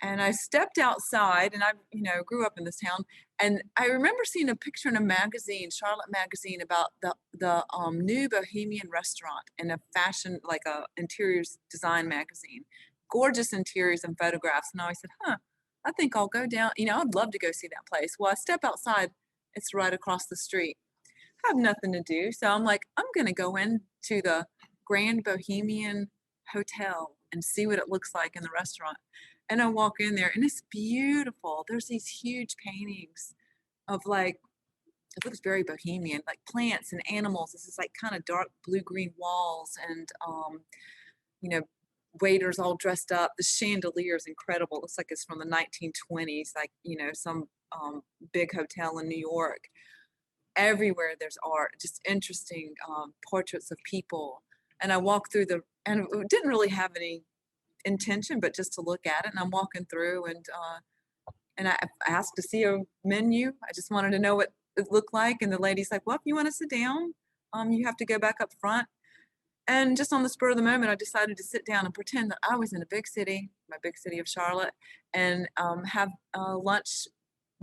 [SPEAKER 6] And I stepped outside, and I, you know, grew up in this town. And I remember seeing a picture in a magazine, Charlotte Magazine, about the new Bohemian restaurant in a fashion, like a interiors design magazine. Gorgeous interiors and photographs. And I said, huh, I think I'll go down. You know, I'd love to go see that place. Well, I step outside, it's right across the street. I have nothing to do. So I'm like, I'm going to go into the Grand Bohemian Hotel and see what it looks like in the restaurant. And I walk in there, and it's beautiful. There's these huge paintings of, like, it looks very bohemian, like plants and animals. This is like kind of dark blue-green walls, and you know, waiters all dressed up. The chandelier is incredible. It looks like it's from the 1920s, like, you know, some big hotel in New York. Everywhere there's art, just interesting portraits of people. And I walked through and it didn't really have any intention, but just to look at it. And I'm walking through, and I asked to see a menu. I just wanted to know what it looked like. And the lady's like, well, if you want to sit down, you have to go back up front. And just on the spur of the moment, I decided to sit down and pretend that I was in a big city, my big city of Charlotte, and have lunch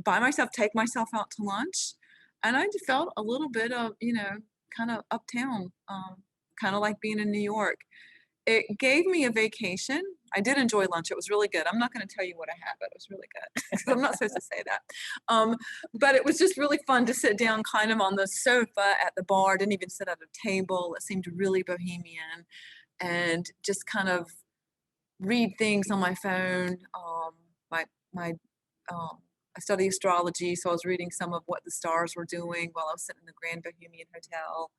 [SPEAKER 6] by myself, take myself out to lunch. And I just felt a little bit of, you know, kind of uptown, kind of like being in New York. It gave me a vacation. I did enjoy lunch. It was really good. I'm not going to tell you what I had, but it was really good. 'Cause I'm not supposed to say that. But it was just really fun to sit down kind of on the sofa at the bar. Didn't even sit at a table. It seemed really bohemian, and just kind of read things on my phone. I study astrology, so I was reading some of what the stars were doing while I was sitting in the Grand Bohemian Hotel,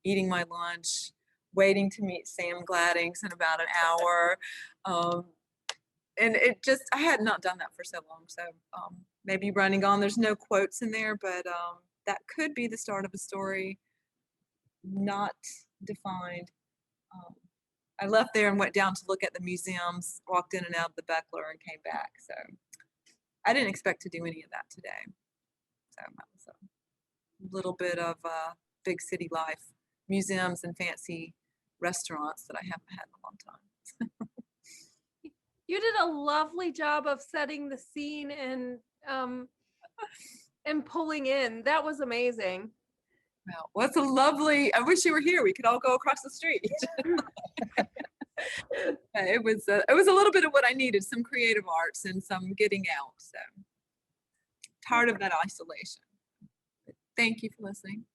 [SPEAKER 6] eating my lunch, waiting to meet Sam Gladdings in about an hour. And it just, I had not done that for so long. So maybe running on, there's no quotes in there, but that could be the start of a story, not defined. I left there and went down to look at the museums, walked in and out of the Beckler and came back. So I didn't expect to do any of that today. So that was a little bit of big city life, museums and fancy restaurants that I haven't had in a long time.
[SPEAKER 3] You did a lovely job of setting the scene and pulling in. That was amazing.
[SPEAKER 6] Wow, what's a lovely, I wish you were here. We could all go across the street. It was a little bit of what I needed, some creative arts and some getting out. So part of that isolation. Thank you for listening.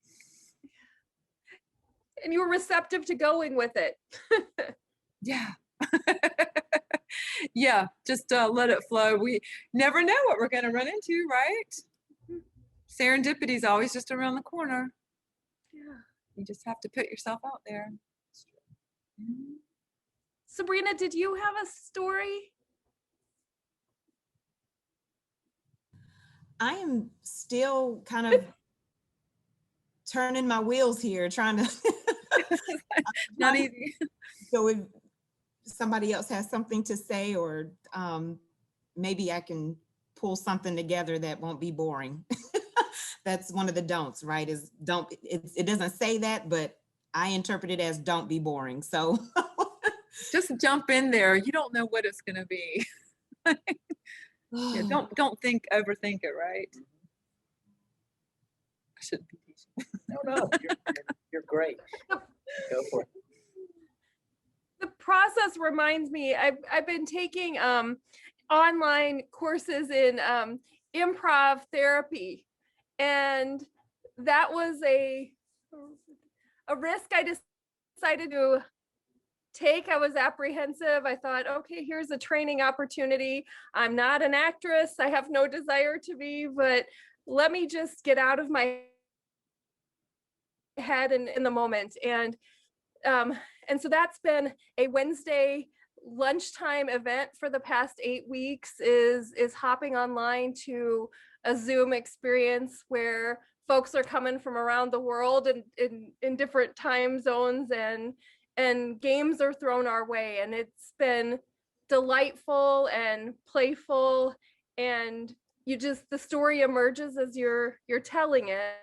[SPEAKER 3] And you were receptive to going with it.
[SPEAKER 6] Yeah. Yeah, just let it flow. We never know what we're going to run into, right? Serendipity is always just around the corner.
[SPEAKER 3] Yeah.
[SPEAKER 6] You just have to put yourself out there. Mhm.
[SPEAKER 3] Sabrina, did you have a story?
[SPEAKER 9] I am still kind of turning my wheels here, trying to
[SPEAKER 6] Not easy.
[SPEAKER 9] so if somebody else has something to say, or maybe I can pull something together that won't be boring. That's one of the don'ts, right? Is don't, it doesn't say that, but I interpret it as don't be boring. So
[SPEAKER 6] Just jump in there. You don't know what it's going to be. Yeah, don't overthink it, right? I shouldn't be teaching.
[SPEAKER 1] No, you're great. Go for it.
[SPEAKER 3] The process reminds me, I've been taking online courses in improv therapy, and that was a risk I decided to take. I was apprehensive. I thought, okay, here's a training opportunity. I'm not an actress. I have no desire to be, but let me just get out of my head and in the moment. And so that's been a Wednesday lunchtime event for the past 8 weeks, is hopping online to a Zoom experience where folks are coming from around the world and in different time zones, and games are thrown our way. And it's been delightful and playful, and the story emerges as you're telling it.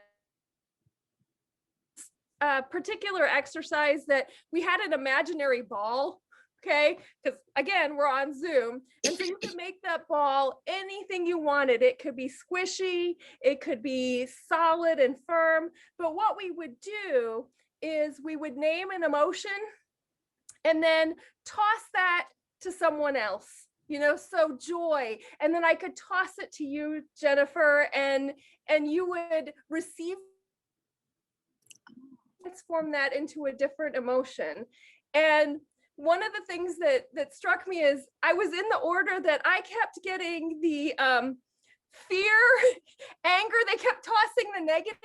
[SPEAKER 3] A particular exercise that we had an imaginary ball, okay? Because again, we're on Zoom. And so you can make that ball anything you wanted. It could be squishy, it could be solid and firm. But what we would do is we would name an emotion and then toss that to someone else. So joy, and then I could toss it to you, Jennifer, and you would transform that into a different emotion. And one of the things that struck me is I was in the order that I kept getting the fear, anger. They kept tossing the negative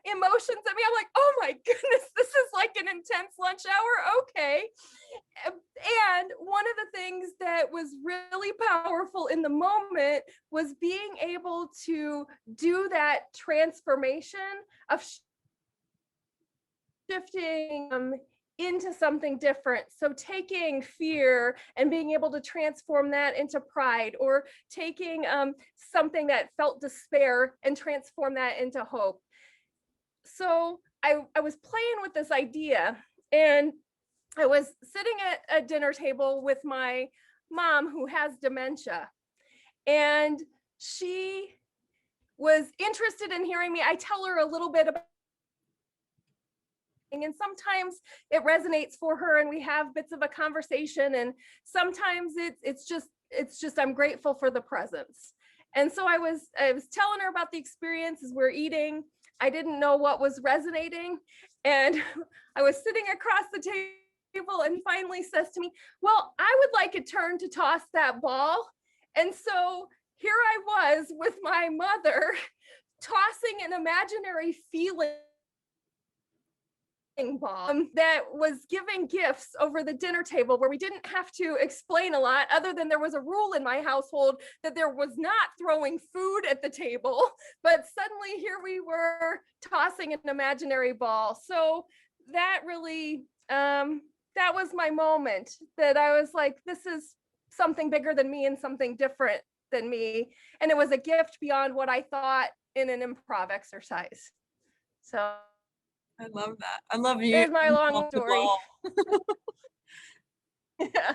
[SPEAKER 3] emotions at me. I'm like, oh my goodness, this is like an intense lunch hour. Okay. And one of the things that was really powerful in the moment was being able to do that transformation of shifting into something different. So taking fear and being able to transform that into pride, or taking something that felt despair and transform that into hope. So I was playing with this idea, and I was sitting at a dinner table with my mom, who has dementia, and she was interested in hearing me. I tell her a little bit about, and sometimes it resonates for her and we have bits of a conversation, and sometimes it's just I'm grateful for the presence. And so I was telling her about the experience as we're eating. I didn't know what was resonating, and I was sitting across the table, and finally says to me, well, I would like a turn to toss that ball. And so here I was with my mother tossing an imaginary feeling bomb that was giving gifts over the dinner table, where we didn't have to explain a lot, other than there was a rule in my household that there was not throwing food at the table. But suddenly here we were tossing an imaginary ball. So that really, that was my moment, that I was like, this is something bigger than me and something different than me. And it was a gift beyond what I thought in an improv exercise. So
[SPEAKER 6] I love that. I love you.
[SPEAKER 3] there's my long
[SPEAKER 6] Off the
[SPEAKER 3] story.
[SPEAKER 6] ball.
[SPEAKER 3] Yeah.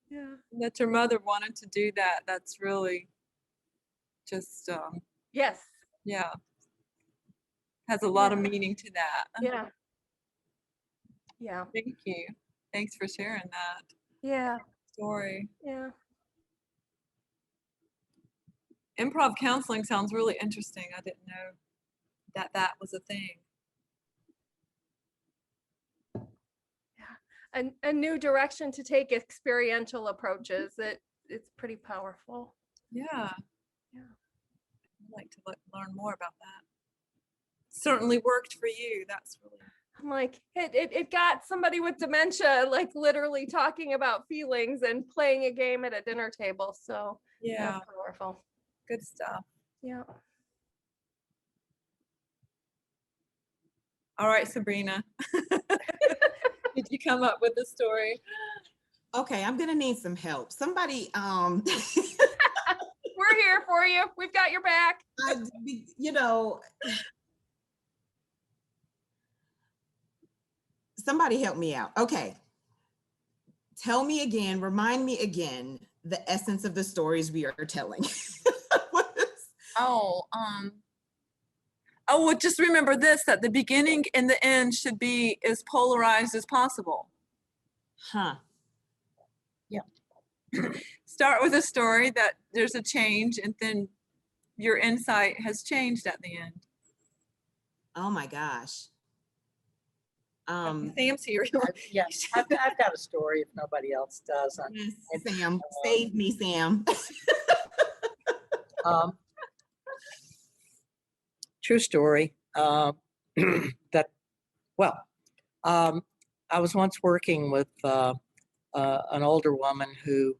[SPEAKER 3] Yeah.
[SPEAKER 6] That your mother wanted to do that. That's really just,
[SPEAKER 3] Yes.
[SPEAKER 6] yeah, has a lot of
[SPEAKER 3] Yeah.
[SPEAKER 6] meaning to that.
[SPEAKER 3] Yeah. Yeah.
[SPEAKER 6] Thank you. Thanks for sharing that
[SPEAKER 3] Yeah.
[SPEAKER 6] story.
[SPEAKER 3] Yeah.
[SPEAKER 6] Improv counseling sounds really interesting. I didn't know that was a thing.
[SPEAKER 3] a new direction to take experiential approaches. It's pretty powerful.
[SPEAKER 6] Yeah.
[SPEAKER 3] Yeah.
[SPEAKER 6] I'd like to learn more about that. Certainly worked for you. That's really.
[SPEAKER 3] I'm like, it got somebody with dementia, like literally talking about feelings and playing a game at a dinner table. So
[SPEAKER 6] Yeah,
[SPEAKER 3] that's powerful.
[SPEAKER 6] good stuff.
[SPEAKER 3] Yeah.
[SPEAKER 6] All right, Sabrina. Did you come up with a story?
[SPEAKER 9] Okay, I'm gonna need some help. Somebody,
[SPEAKER 3] We're here for you. We've got your back.
[SPEAKER 9] you know, somebody help me out. Okay. Tell me again, remind me again, the essence of the stories we are telling. What is-
[SPEAKER 6] Oh, well, just remember this, that the beginning and the end should be as polarized as possible.
[SPEAKER 9] Huh.
[SPEAKER 6] Start with a story that there's a change and then your insight has changed at the end.
[SPEAKER 9] Oh my gosh.
[SPEAKER 6] Sam's here.
[SPEAKER 1] Yes, I've got a story if nobody else does.
[SPEAKER 9] Yes, Sam, save me, Sam.
[SPEAKER 1] True story. That, well, I was once working with an older woman who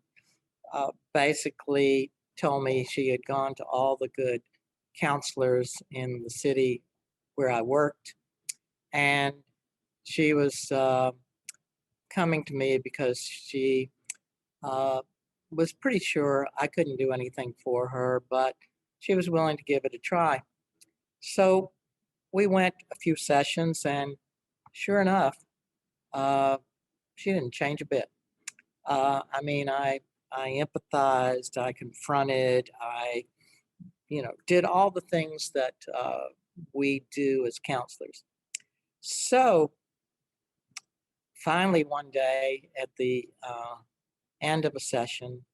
[SPEAKER 1] basically told me she had gone to all the good counselors in the city where I worked, and she was coming to me because she was pretty sure I couldn't do anything for her, but she was willing to give it a try. So we went a few sessions, and sure enough, she didn't change a bit. I mean, I empathized, I confronted, I, did all the things that we do as counselors. So finally, one day at the end of a session,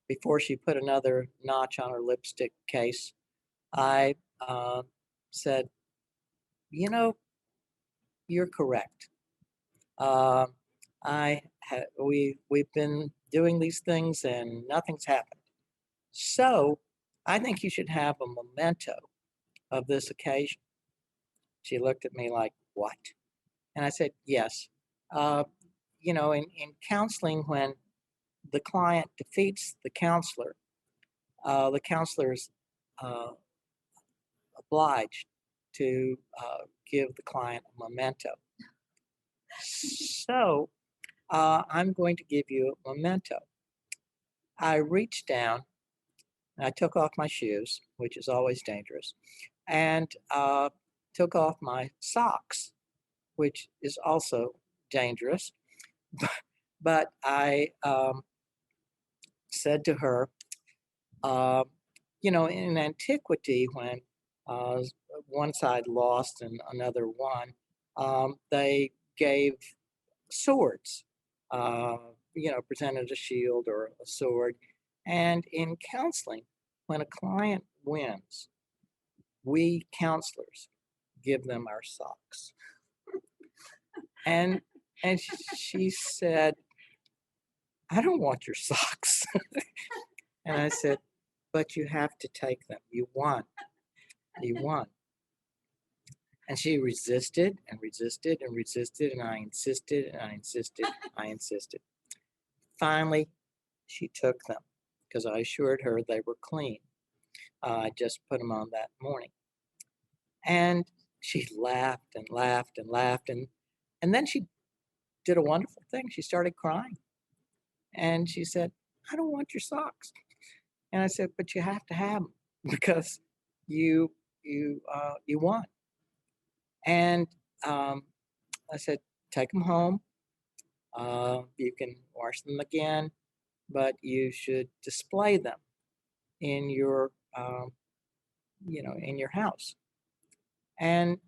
[SPEAKER 1] before she put another notch on her lipstick case, I said, you're correct. We've been doing these things and nothing's happened. So I think you should have a memento of this occasion. She looked at me like, what? And I said, yes. In counseling, when the client defeats the counselor is obliged to give the client a memento. So I'm going to give you a memento. I reached down, and I took off my shoes, which is always dangerous, and took off my socks, which is also dangerous. But I said to her, in antiquity, when one side lost and another won, they gave swords, presented a shield or a sword. And in counseling, when a client wins, we counselors give them our socks. And she said, I don't want your socks. And I said, but you have to take them. You won. You won. And she resisted and resisted and resisted, and I insisted and I insisted, I insisted. Finally, she took them because I assured her they were clean. I just put them on that morning. And she laughed and laughed and laughed. And then she did a wonderful thing. She started crying. And she said, I don't want your socks. And I said, but you have to have them because you won. And I said, take them home. You can wash them again, but you should display them in your, in your house. And,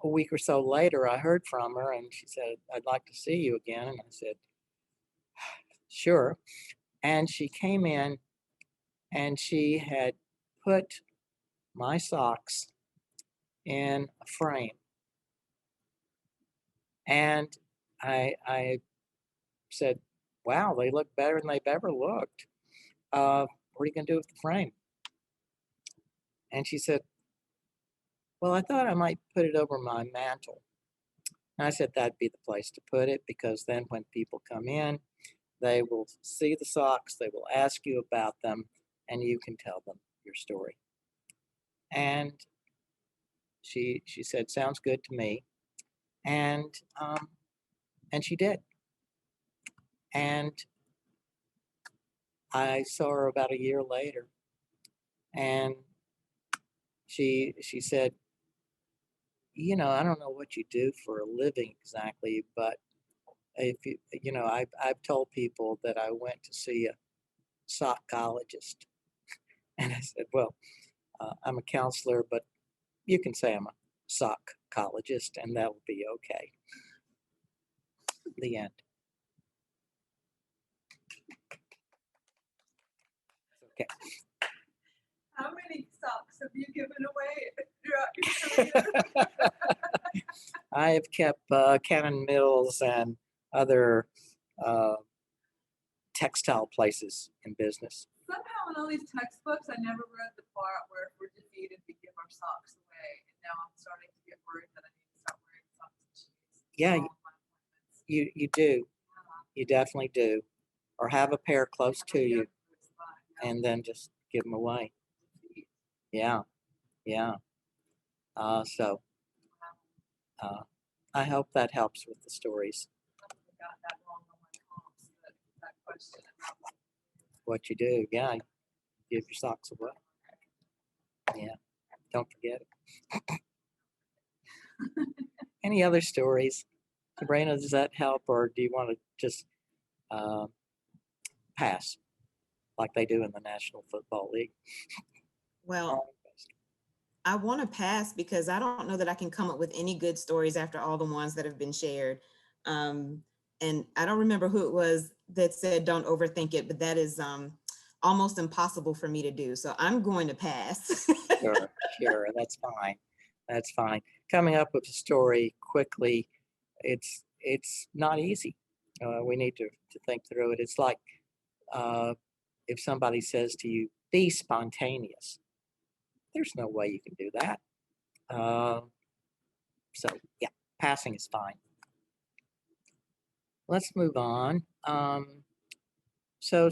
[SPEAKER 1] a week or so later, I heard from her and she said, I'd like to see you again. And I said, sure. And she came in and she had put my socks in a frame And I said, wow, they look better than they've ever looked. What are you going to do with the frame? And she said, well, I thought I might put it over my mantle. And I said, that'd be the place to put it, because then when people come in, they will see the socks, they will ask you about them, and you can tell them your story. And she said, sounds good to me. And she did. And I saw her about a year later, and she said, you know, I don't know what you do for a living exactly, but if you know, I've told people that I went to see a soccologist. And I said, well, I'm a counselor, but you can say I'm a soccologist, and that will be okay. The end. Okay.
[SPEAKER 8] How many socks have you given away throughout your career?
[SPEAKER 1] I have kept Cannon Mills and other textile places in business.
[SPEAKER 8] Somehow in all these textbooks, I never read the part where if we're defeated, we give our socks away. And now I'm starting to get worried that I need to start wearing socks and shoes.
[SPEAKER 1] Yeah,
[SPEAKER 8] for all of my appointments.
[SPEAKER 1] you do. You definitely do. Or have a pair close to you, and then just give them away. Yeah, yeah. So I hope that helps with the stories.
[SPEAKER 8] I got that wrong on my comps, that question.
[SPEAKER 1] What you do, yeah, you give your socks away. Yeah, don't forget it. Any other stories? Sabrina, does that help, or do you want to just pass like they do in the National Football League?
[SPEAKER 9] Well, I want to pass because I don't know that I can come up with any good stories after all the ones that have been shared. And I don't remember who it was that said, don't overthink it, but that is almost impossible for me to do. So I'm going to pass.
[SPEAKER 1] Sure, that's fine. That's fine. Coming up with a story quickly, it's not easy. We need to think through it. It's like if somebody says to you, be spontaneous. There's no way you can do that. So yeah, passing is fine. Let's move on. So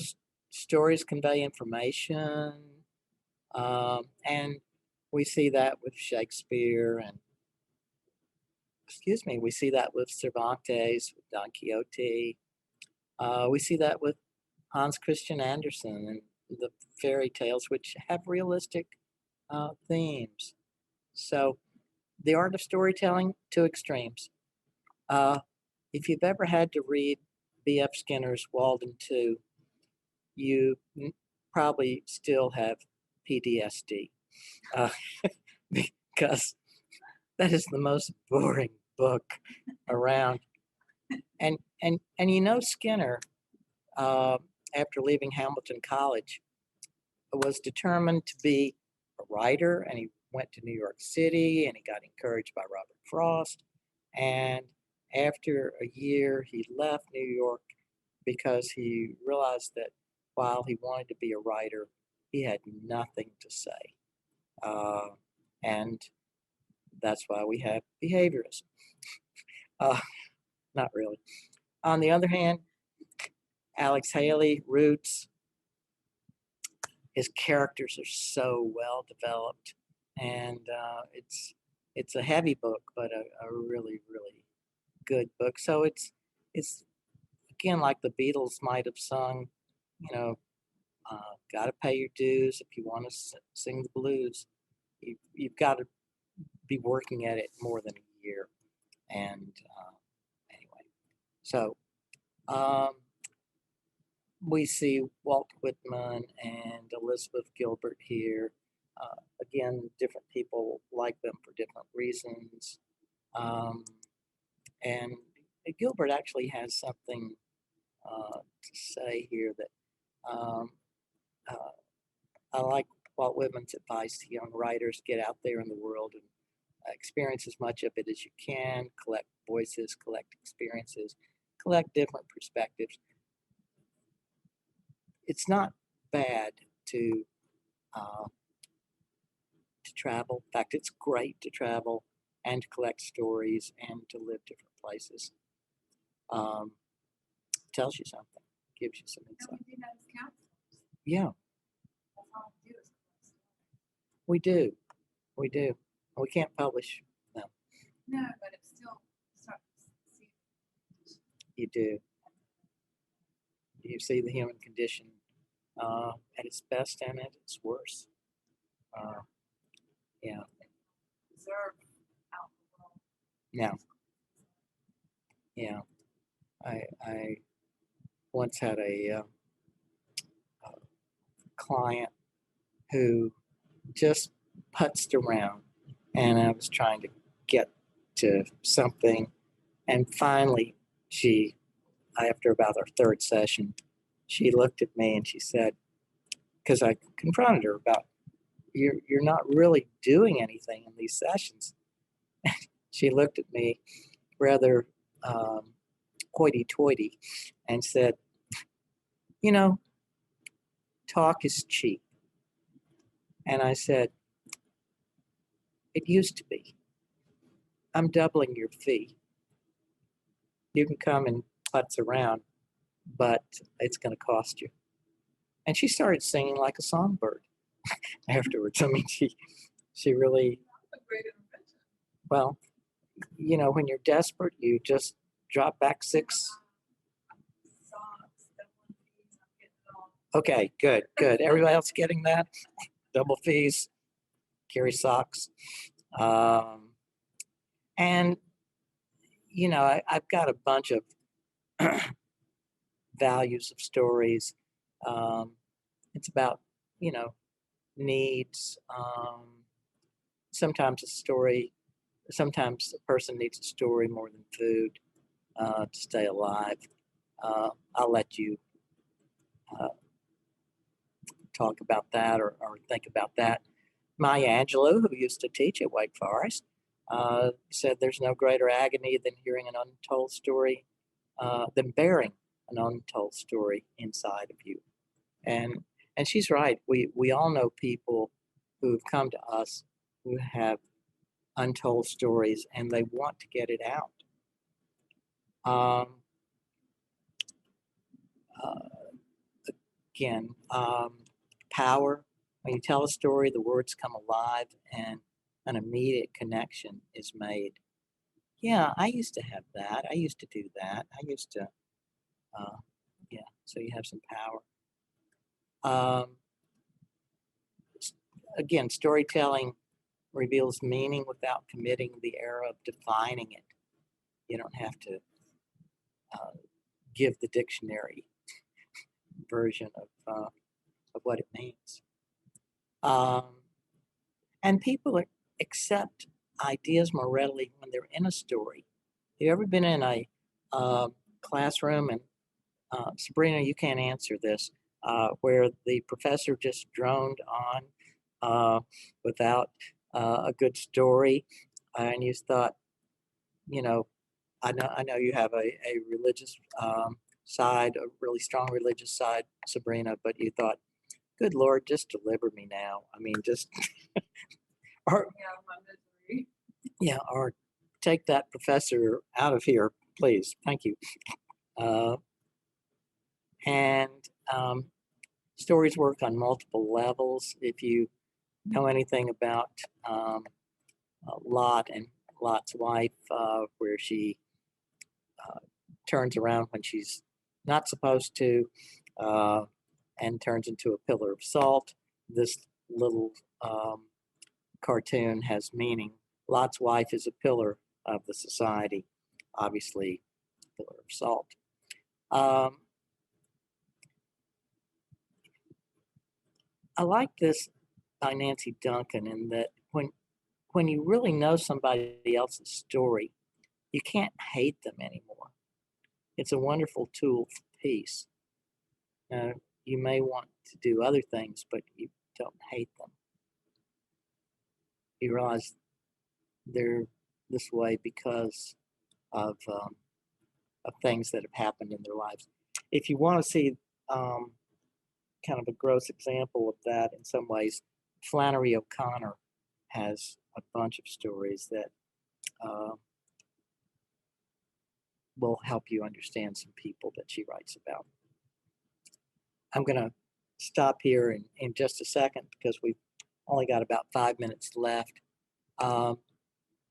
[SPEAKER 1] stories convey information, and we see that with Shakespeare, and we see that with Cervantes, with Don Quixote. We see that with Hans Christian Andersen and the fairy tales, which have realistic themes. So the art of storytelling to extremes. If you've ever had to read B.F. Skinner's Walden 2, you probably still have PTSD, because that is the most boring book around. And you know, Skinner, after leaving Hamilton College, was determined to be a writer, and he went to New York City, and he got encouraged by Robert Frost. And after a year, he left New York because he realized that while he wanted to be a writer, he had nothing to say. And that's why we have behaviorism. Not really. On the other hand, Alex Haley, Roots, his characters are so well developed, and it's a heavy book, but a really, really good book. So it's again, like the Beatles might have sung, you know, got to pay your dues if you want to sing the blues. You've got to be working at it more than a year. And anyway, so we see Walt Whitman and Elizabeth Gilbert here. Again, different people like them for different reasons. And Gilbert actually has something to say here that I like Walt Whitman's advice to young writers: get out there in the world and experience as much of it as you can, collect voices, collect experiences, collect different perspectives. It's not bad to travel. In fact, it's great to travel and to collect stories and to live different places. Tells you something, gives you some
[SPEAKER 8] And
[SPEAKER 1] insight.
[SPEAKER 8] we do that as counselors.
[SPEAKER 1] Yeah,
[SPEAKER 8] That's all we do is collect stories.
[SPEAKER 1] we do. We do. We can't publish them.
[SPEAKER 8] No, but it's still starting to see.
[SPEAKER 1] You do. You see the human condition at its best and at its worst. Yeah.
[SPEAKER 8] Observe out in the world.
[SPEAKER 1] Yeah. Yeah. I once had a client who just putzed around, and I was trying to get to something, and finally she, after about our third session, she looked at me and she said, because I confronted her about, you're not really doing anything in these sessions. She looked at me rather hoity-toity and said, you know, talk is cheap. And I said, it used to be. I'm doubling your fee. You can come and putz around, but it's going to cost you. And she started singing like a songbird afterwards. I mean, she really,
[SPEAKER 8] A great intervention.
[SPEAKER 1] well, you know, when you're desperate, you just drop back 6.
[SPEAKER 8] Socks, double fees, I'm getting it all.
[SPEAKER 1] Okay, good, good. Everybody else getting that? Double fees, carry socks. And, you know, I've got a bunch of values of stories. It's about, you know, needs. Sometimes a person needs a story more than food to stay alive. I'll let you talk about that or think about that. Maya Angelou, who used to teach at Wake Forest, said there's no greater agony than hearing an untold story, than bearing an untold story inside of you. And she's right. We all know people who've come to us who have untold stories and they want to get it out. Again, power. When you tell a story, the words come alive and an immediate connection is made. Yeah, I used to have that. I used to do that. I used to, yeah, so you have some power. Again, storytelling reveals meaning without committing the error of defining it. You don't have to give the dictionary version of what it means. And people accept ideas more readily when they're in a story. Have you ever been in a classroom, and Sabrina, you can't answer this, where the professor just droned on without a good story, and you thought, you know, I know you have a religious side, a really strong religious side, Sabrina, but you thought, good Lord, just deliver me now. I mean, just, or
[SPEAKER 8] Yeah, my misery.
[SPEAKER 1] yeah, or take that professor out of here, please. Thank you. And stories work on multiple levels. If you know anything about Lot and Lot's wife, where she turns around when she's not supposed to and turns into a pillar of salt, this little cartoon has meaning. Lot's wife is a pillar of the society, obviously, pillar of salt. I like this by Nancy Duncan in that when you really know somebody else's story, you can't hate them anymore. It's a wonderful tool for peace. You may want to do other things, but you don't hate them. You realize they're this way because of things that have happened in their lives. If you want to see kind of a gross example of that in some ways, Flannery O'Connor has a bunch of stories that will help you understand some people that she writes about. I'm going to stop here in just a second because we've only got about 5 minutes left.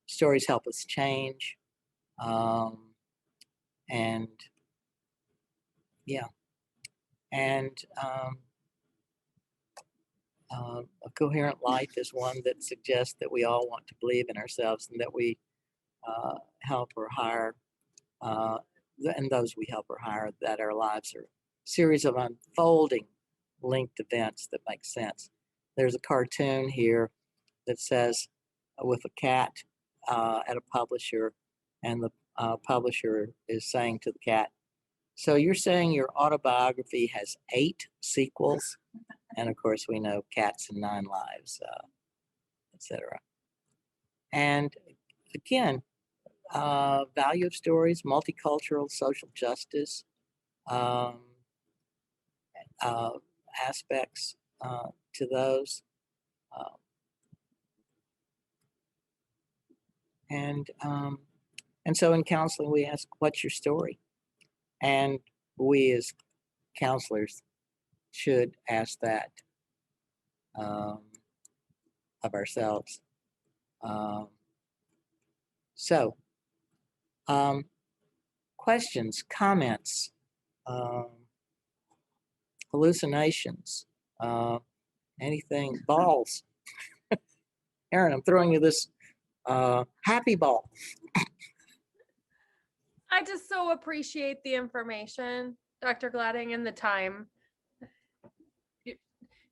[SPEAKER 1] Stories help us change. And yeah, and a coherent life is one that suggests that we all want to believe in ourselves and that we help or hire, and those we help or hire, that our lives are a series of unfolding linked events that make sense. There's a cartoon here that says with a cat at a publisher, and the publisher is saying to the cat, "So you're saying your autobiography has 8 sequels?" And of course, we know Cats and 9 Lives, etc. And again, value of stories, multicultural, social justice aspects to those. And so in counseling, we ask, what's your story? And we as counselors should ask that of ourselves. Questions, comments, hallucinations, anything, balls. Erin, I'm throwing you this happy ball.
[SPEAKER 3] I just so appreciate the information, Dr. Gladding, and the time.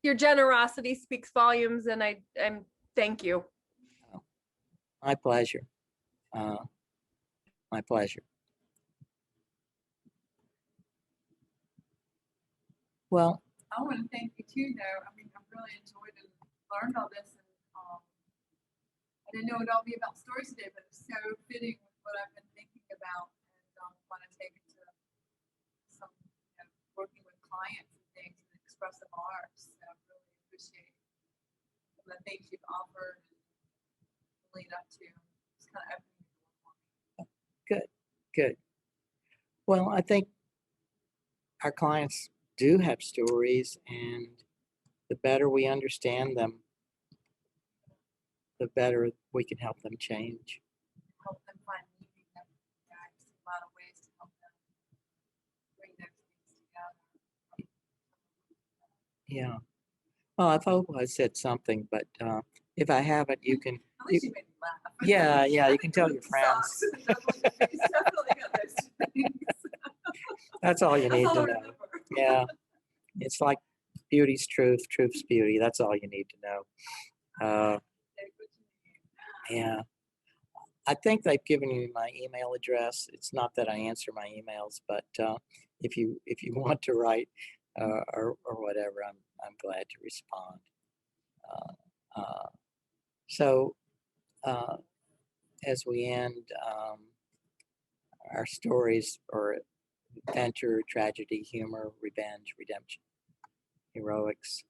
[SPEAKER 3] Your generosity speaks volumes, and I'm thank you.
[SPEAKER 1] My pleasure. My pleasure. Well,
[SPEAKER 8] I want to thank you too, though. I mean, I've really enjoyed and learned all this, and I didn't know it'd all be about stories today, but it's so fitting with what I've been thinking about, and want to take it to some, working with clients and things and expressive arts. So I really appreciate the things you've offered and lead up to. It's kind of opening the door for me.
[SPEAKER 1] good. Well, I think our clients do have stories, and the better we understand them, the better we can help them change.
[SPEAKER 8] Help them find meaning. I see a lot of ways to help them bring those things together.
[SPEAKER 1] Yeah. Well, I hope I said something, but if I haven't, you can.
[SPEAKER 8] At least you made me laugh.
[SPEAKER 1] Yeah, you can tell your friends.
[SPEAKER 8] Definitely got those things.
[SPEAKER 1] That's all you need
[SPEAKER 8] That's
[SPEAKER 1] to
[SPEAKER 8] all I
[SPEAKER 1] know.
[SPEAKER 8] remember.
[SPEAKER 1] Yeah, it's like beauty's truth, truth's beauty. That's all you need to know. Yeah, I think they've given you my email address. It's not that I answer my emails, but if you want to write or whatever, I'm glad to respond. So as we end, our stories are adventure, tragedy, humor, revenge, redemption, heroics.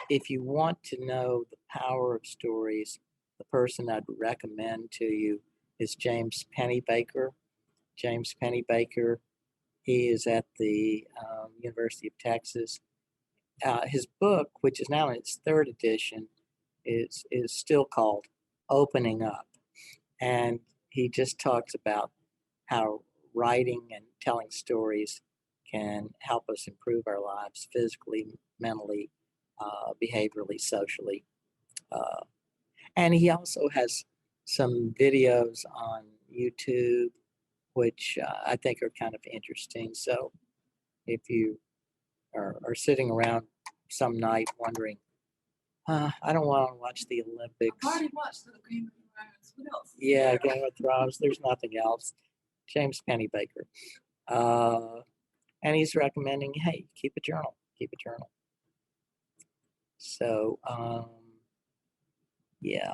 [SPEAKER 1] If you want to know the power of stories, the person I'd recommend to you is James Pennebaker. James Pennebaker, he is at the University of Texas. His book, which is now in its 3rd edition, is still called Opening Up. And he just talks about how writing and telling stories can help us improve our lives physically, mentally, behaviorally, socially. And he also has some videos on YouTube, which I think are kind of interesting. So if you are sitting around some night wondering, I don't want to watch the Olympics.
[SPEAKER 8] I've already watched the Game of Thrones. What else?
[SPEAKER 1] Yeah, Game of Thrones. There's nothing else. James Pennebaker. And he's recommending, hey, keep a journal. Keep a journal. So, yeah.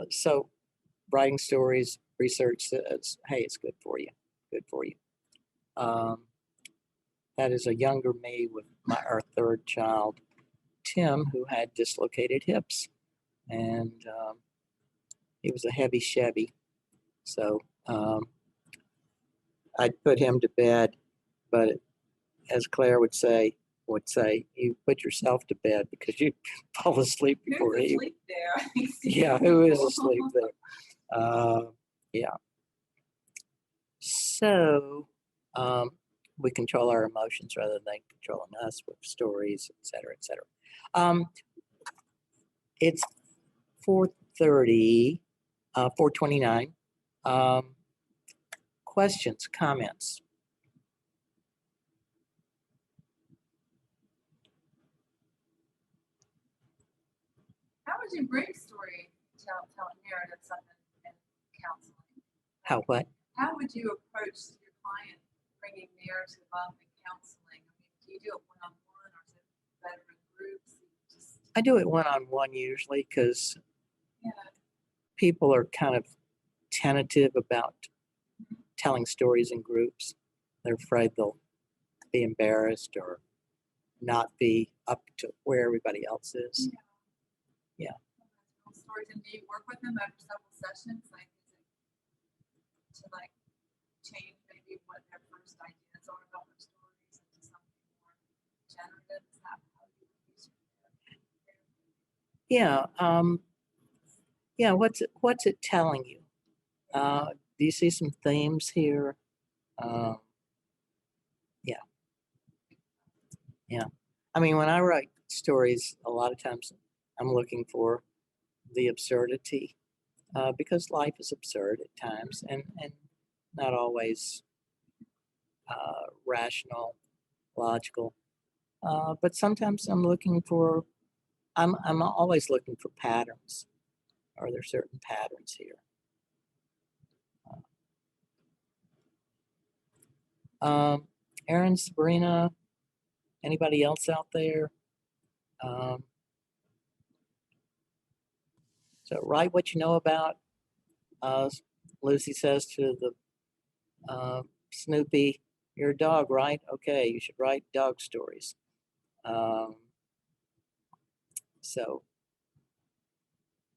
[SPEAKER 1] So writing stories, research says, hey, it's good for you, good for you. That is a younger me with our third child, Tim, who had dislocated hips, and he was a heavy Chevy. So I'd put him to bed, but as Claire would say, you put yourself to bed because you fall asleep before
[SPEAKER 6] Who's
[SPEAKER 1] he.
[SPEAKER 6] asleep there?
[SPEAKER 1] Yeah, who is asleep there? Yeah. So we control our emotions rather than controlling us with stories, et cetera, et cetera. It's 4:30, 4:29. Questions, comments?
[SPEAKER 8] How would you bring telling narratives up in counseling?
[SPEAKER 1] How what?
[SPEAKER 8] How would you approach your client bringing narrative up in counseling? I mean, do you do it one-on-one or is it better in groups?
[SPEAKER 1] I do it one-on-one usually because
[SPEAKER 8] Yeah.
[SPEAKER 1] people are kind of tentative about telling stories in groups. They're afraid they'll be embarrassed or not be up to where everybody else is. Yeah.
[SPEAKER 8] Stories, and do you work with them over several sessions? Like, is it to like change maybe what their first ideas are about their stories into something more generative? Is that how you use your therapy?
[SPEAKER 1] Yeah. What's it telling you? Do you see some themes here? Yeah. Yeah. I mean, when I write stories, a lot of times I'm looking for the absurdity because life is absurd at times and not always rational, logical. But sometimes I'm always looking for patterns. Are there certain patterns here? Erin, Sabrina, anybody else out there? So write what you know about. Lucy says to the Snoopy, "You're a dog, right? Okay, you should write dog stories." So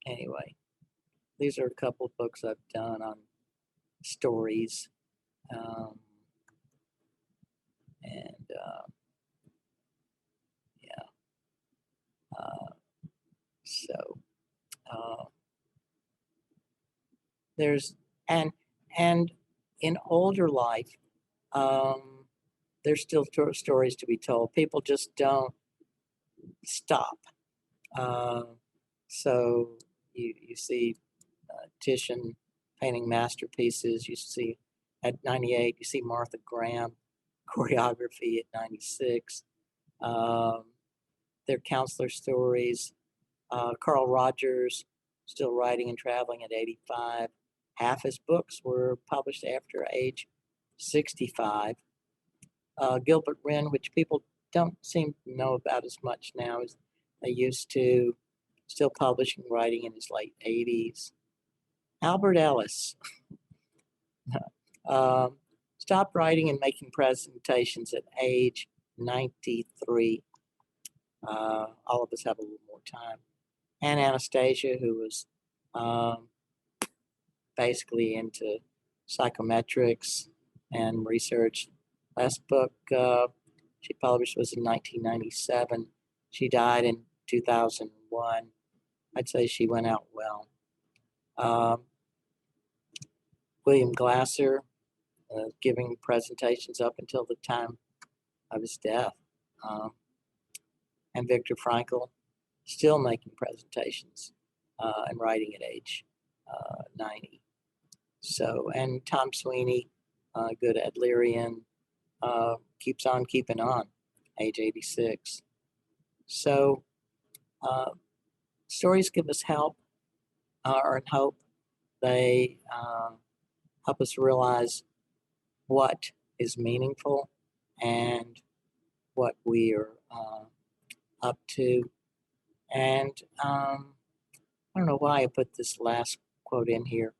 [SPEAKER 1] anyway, these are a couple of books I've done on stories. And yeah. So there's and in older life, there's still stories to be told. People just don't stop. So you see Titian painting masterpieces. You see at 98, you see Martha Graham choreography at 96. Their counselor stories. Carl Rogers still writing and traveling at 85. Half his books were published after age 65. Gilbert Wren, which people don't seem to know about as much now as they used to, still publishing, writing in his late 80s. Albert Ellis stopped writing and making presentations at age 93. All of us have a little more time. And Anastasia, who was basically into psychometrics and research. Last book she published was in 1997. She died in 2001. I'd say she went out well. William Glasser giving presentations up until the time of his death. And Viktor Frankl still making presentations and writing at age 90. So, and Tom Sweeney, good Adlerian, keeps on keeping on, age 86. So, stories give us help or hope. They help us realize what is meaningful and what we are up to. And I don't know why I put this last quote in here.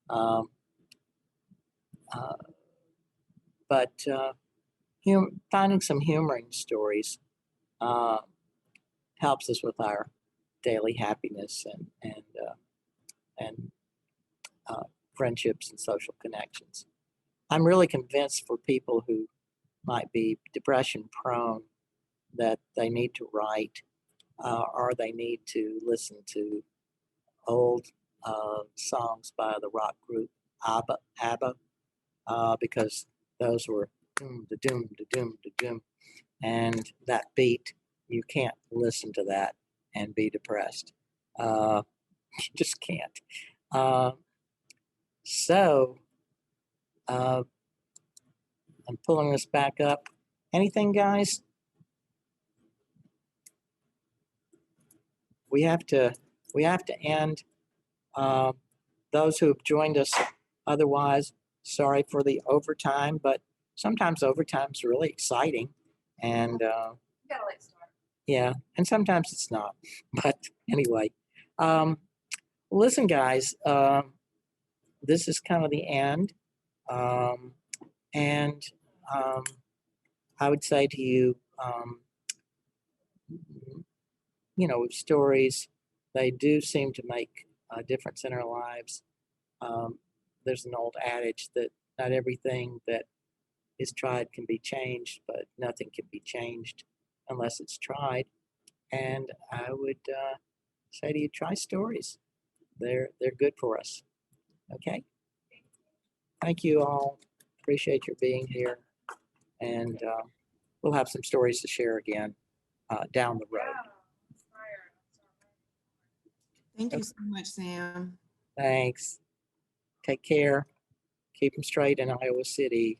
[SPEAKER 1] Um, uh, but finding some humor in stories uh, helps us with our daily happiness and friendships and social connections. I'm really convinced for people who might be depression prone that they need to write or they need to listen to old songs by the rock group ABBA, because those were doom, da doom, da doom, da doom. And that beat, you can't listen to that and be depressed. You just can't. So I'm pulling this back up. Anything, guys? We have to end. Those who have joined us otherwise, sorry for the overtime, but sometimes overtime is really exciting. And
[SPEAKER 8] You got a late start.
[SPEAKER 1] yeah, and sometimes it's not. But anyway, listen, guys, this is kind of the end. And I would say to you, stories, they do seem to make a difference in our lives. There's an old adage that not everything that is tried can be changed, but nothing can be changed unless it's tried. And I would say to you, try stories. They're good for us. Okay. Thank you all. Appreciate your being here, and we'll have some stories to share again down the road.
[SPEAKER 9] Thank you so much, Sam.
[SPEAKER 1] Thanks. Take care. Keep them straight in Iowa City,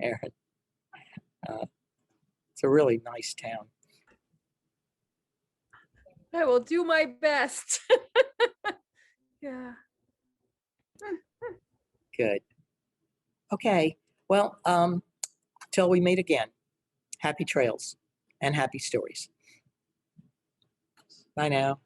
[SPEAKER 1] Aaron. It's a really nice town.
[SPEAKER 3] I will do my best. Yeah.
[SPEAKER 1] Good. Okay. Well, till we meet again, happy trails and happy stories. Bye now.